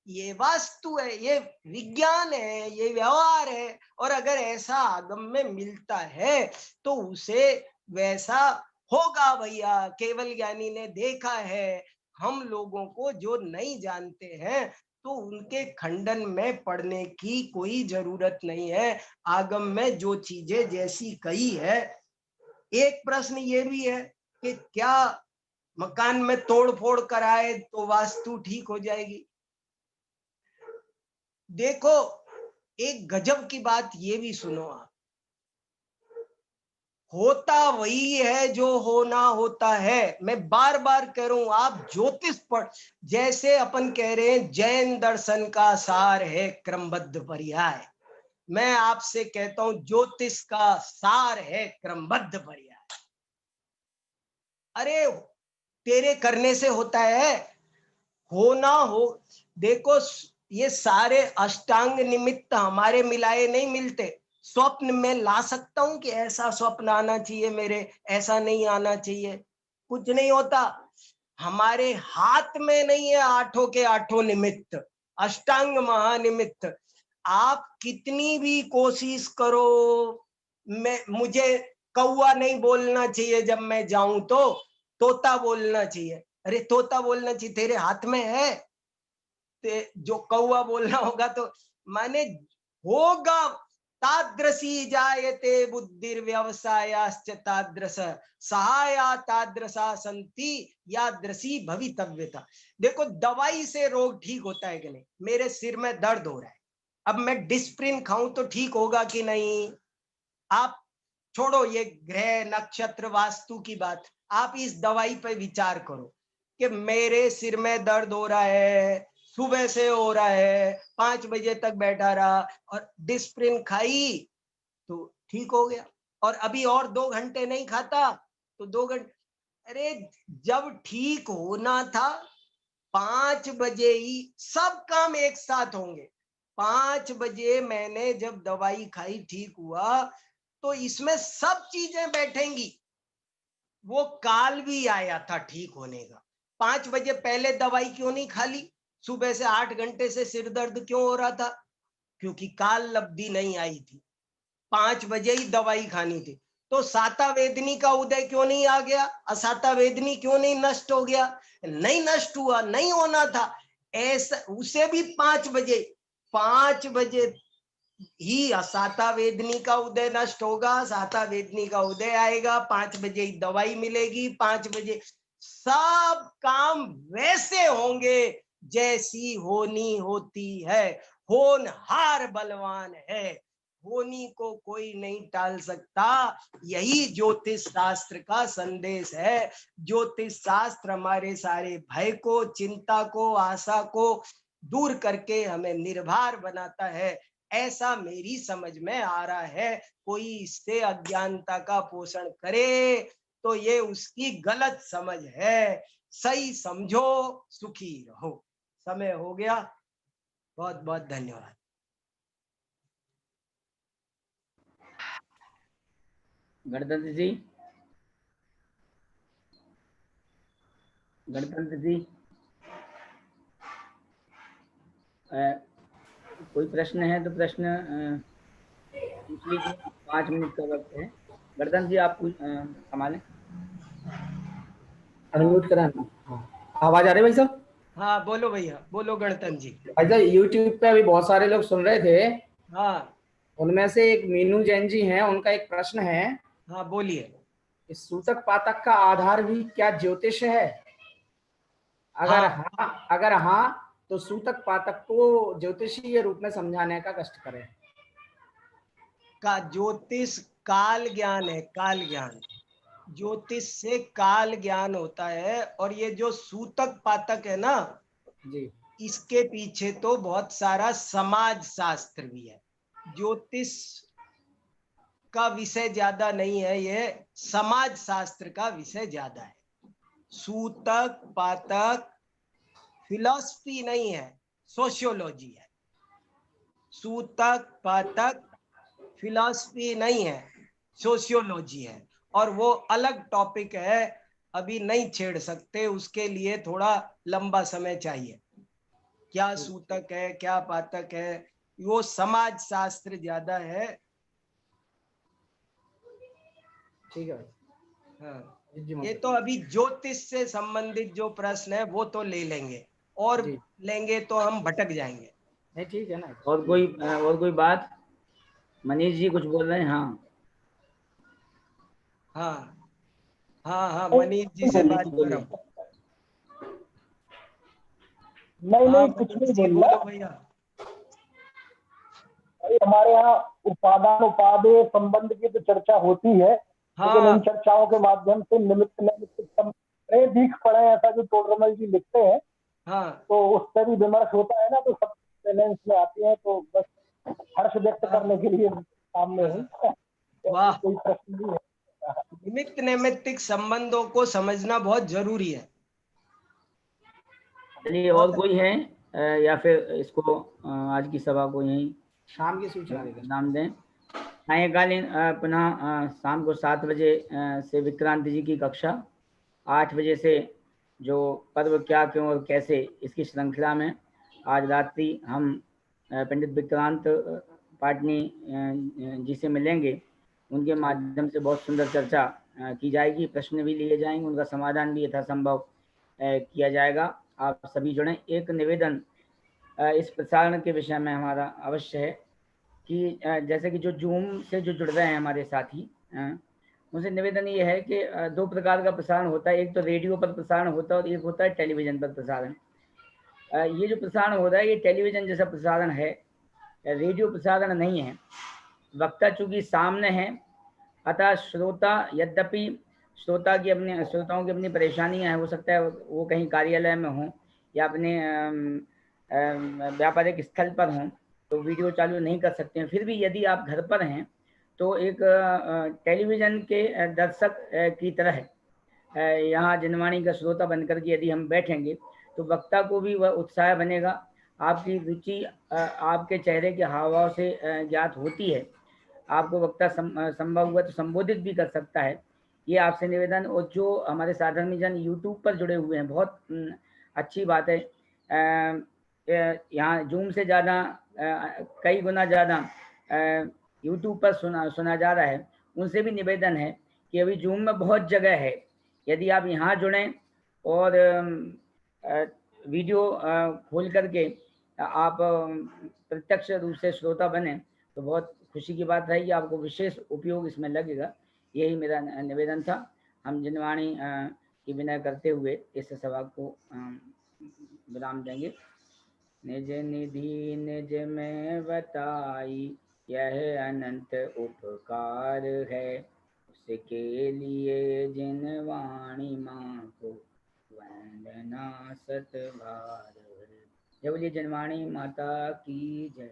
ये वास्तु है, ये विज्ञान है, ये व्यवहार है। और अगर ऐसा आगम में मिलता है तो उसे वैसा होगा भैया, केवल ज्ञानी ने देखा है। हम लोगों को जो नहीं जानते हैं तो उनके खंडन में पड़ने की कोई जरूरत नहीं है। आगम में जो चीजें जैसी कही है। एक प्रश्न ये भी है कि क्या मकान में तोड़ फोड़ कराए तो वास्तु ठीक हो जाएगी। देखो, एक गजब की बात ये भी सुनो आप, होता वही है जो होना होता है। मैं बार बार कह रहा हूं, आप ज्योतिष पढ़, जैसे अपन कह रहे हैं जैन दर्शन का सार है क्रमबद्ध पर्याय, मैं आपसे कहता हूं ज्योतिष का सार है क्रमबद्ध पर्याय। अरे तेरे करने से होता है, होना हो। देखो, ये सारे अष्टांग निमित्त हमारे मिलाए नहीं मिलते। स्वप्न में ला सकता हूं कि ऐसा स्वप्न आना चाहिए मेरे, ऐसा नहीं आना चाहिए, कुछ नहीं होता। हमारे हाथ में नहीं है आठों के आठों निमित्त, अष्टांग महानिमित्त। आप कितनी भी कोशिश करो, मुझे कौवा नहीं बोलना चाहिए जब मैं जाऊं तो तोता बोलना चाहिए। अरे तोता बोलना चाहिए, तेरे हाथ में है, जो कौवा बोलना होगा तो माने होगा। तादृशी जायते बुद्धिर व्यवसायाश्च तादृश सहाया तादृशा संति यादृशी भवितव्यता। देखो, दवाई से रोग ठीक होता है कि नहीं। मेरे सिर में दर्द हो रहा है, अब मैं डिस्प्रिन खाऊं तो ठीक होगा कि नहीं। आप छोड़ो ये ग्रह नक्षत्र वास्तु की बात, आप इस दवाई पे विचार करो कि मेरे सिर में दर्द हो रहा है, सुबह से हो रहा है, 5 बजे तक बैठा रहा और डिस्प्रिन खाई तो ठीक हो गया, और अभी और 2 घंटे नहीं खाता तो 2 घंटे। अरे जब ठीक होना था 5 बजे ही सब काम एक साथ होंगे। 5 बजे मैंने जब दवाई खाई, ठीक हुआ, तो इसमें सब चीजें बैठेंगी। वो काल भी आया था ठीक होने का। 5 बजे पहले दवाई क्यों नहीं खा ली, सुबह से 8 घंटे से सिर दर्द क्यों हो रहा था, क्योंकि काल लब्धि नहीं आई थी। 5 बजे ही दवाई खानी थी। तो साता वेदनी का उदय क्यों नहीं आ गया, असाता वेदनी क्यों नहीं नष्ट हो गया, नहीं नष्ट हुआ, नहीं होना था ऐसा। उसे भी 5 बजे ही साता वेदनी का उदय नष्ट होगा, साता वेदनी का उदय आएगा, 5 बजे ही दवाई मिलेगी, 5 बजे सब काम वैसे होंगे जैसी होनी होती है। होनहार बलवान है, होनी को कोई नहीं टाल सकता। यही ज्योतिष शास्त्र का संदेश है। ज्योतिष शास्त्र हमारे सारे भय को, चिंता को, आशा को दूर करके हमें निर्भर बनाता है, ऐसा मेरी समझ में आ रहा है। कोई इससे अज्ञानता का पोषण करे तो ये उसकी गलत समझ है। सही समझो, सुखी रहो। समय हो गया, बहुत बहुत धन्यवाद। गणतंत्र जी, गणतंत्र जी, कोई प्रश्न है तो प्रश्न पूछ लीजिए, 5 मिनट का वक्त है। गणतंत्र जी आप संभालें। अनम्यूट कराना। आवाज आ रही है भाई साहब? हाँ बोलो भैया, बोलो गणतंत्र जी। भाई साहब यूट्यूब पे अभी बहुत सारे लोग सुन रहे थे, हाँ उनमें से एक मीनू जैन जी हैं, उनका एक प्रश्न है। हाँ बोलिए। इस सूतक पातक का आधार भी क्या ज्योतिष है? अगर हाँ तो सूतक पातक को ज्योतिषीय रूप में समझाने का कष्ट करें। का ज्योतिष काल ज्ञान है, काल ज्ञान। ज्योतिष से काल ज्ञान होता है। और ये जो सूतक पातक है ना जी, इसके पीछे तो बहुत सारा समाज शास्त्र भी है। ज्योतिष का विषय ज्यादा नहीं है, ये समाज शास्त्र का विषय ज्यादा है। सूतक पातक फिलॉसफी नहीं है, सोशियोलॉजी है। सूतक पातक फिलॉसफी नहीं है, सोशियोलॉजी है। और वो अलग टॉपिक है, अभी नहीं छेड़ सकते, उसके लिए थोड़ा लंबा समय चाहिए। क्या सूतक है, क्या पातक है, वो समाज शास्त्र ज्यादा है। ठीक है भाई। हाँ, जी ये तो अभी ज्योतिष से संबंधित जो प्रश्न है वो तो ले लेंगे, और जी। लेंगे तो हम भटक जाएंगे। नहीं ठीक है ना। और कोई बात? मनीष जी कुछ बोल रहे हैं? हाँ हाँ हाँ हाँ, मनीष जी से बात बोलिए। करो। नहीं हाँ कुछ मनीष नहीं जी बोल रहा। बोलो भैया। भाई हमारे यहाँ उपादान उपादेय संबंध की तो चर्चा होती है, लेकिन इन हाँ चर्चाओं के माध्यम से निमित्त दिख पड़े, ऐसा जो तोड़रमल जी लिखते हैं, हाँ तो उससे भी विमर्श होता है ना, तो सब बैलेंस में आती है। तो बस हर्ष व्यक्त करने के लिए सामने हूँ। वाह, कोई प्रश्न नहीं है। निमित्त नैमित्तिक संबंधों को समझना बहुत जरूरी है। चलिए, और कोई है या फिर इसको आज की सभा को यहीं शाम की सूचना देगा। नाम दें। सायंकालीन पुनः शाम को 7 बजे से विक्रांत जी की कक्षा, 8 बजे से जो पर्व क्या क्यों और कैसे इसकी श्रृंखला में आज रात्रि हम पंडित विक्रांत पाटनी जी से मिलेंगे। उनके माध्यम से बहुत सुंदर चर्चा की जाएगी, प्रश्न भी लिए जाएंगे, उनका समाधान भी यथासंभव किया जाएगा। आप सभी जुड़ें। एक निवेदन इस प्रसारण के विषय में हमारा अवश्य है कि जैसे कि जो जूम से जो जुड़ रहे हैं हमारे साथी, उनसे निवेदन ये है कि 2 प्रकार का प्रसारण होता है। एक तो रेडियो पर प्रसारण होता है और एक होता है टेलीविज़न पर प्रसारण। ये जो प्रसारण हो रहा है ये टेलीविज़न जैसा प्रसारण है, रेडियो प्रसारण नहीं है। वक्ता चूँकि सामने है, अतः श्रोता, यद्यपि श्रोताओं की अपनी परेशानियाँ हैं, हो सकता है वो कहीं कार्यालय में हों या अपने व्यापारिक स्थल पर हों, तो वीडियो चालू नहीं कर सकते हैं। फिर भी यदि आप घर पर हैं तो एक टेलीविज़न के दर्शक की तरह यहाँ जनवाणी का श्रोता बनकर के यदि हम बैठेंगे तो वक्ता को भी वह उत्साह बनेगा। आपकी रुचि आपके चेहरे के हाव भाव से ज्ञात होती है। आपको वक्ता संभव हुआ तो संबोधित भी कर सकता है। ये आपसे निवेदन। और जो हमारे साधारण जन यूट्यूब पर जुड़े हुए हैं, बहुत अच्छी बात है। यहाँ जूम से ज़्यादा कई गुना ज़्यादा यूट्यूब पर सुना जा रहा है। उनसे भी निवेदन है कि अभी जूम में बहुत जगह है, यदि आप यहाँ जुड़ें और वीडियो खोल करके आप प्रत्यक्ष रूप से श्रोता बने तो बहुत खुशी की बात है कि आपको विशेष उपयोग इसमें लगेगा। यही मेरा निवेदन था। हम जिनवाणी की विनय करते हुए इस सभा को विराम देंगे। निज निधि निज में बताई यह अनंत उपकार है, उसके लिए जिनवाणी माँ को वंदना सतभार है। जय बोलिए जिनवाणी माता की जय।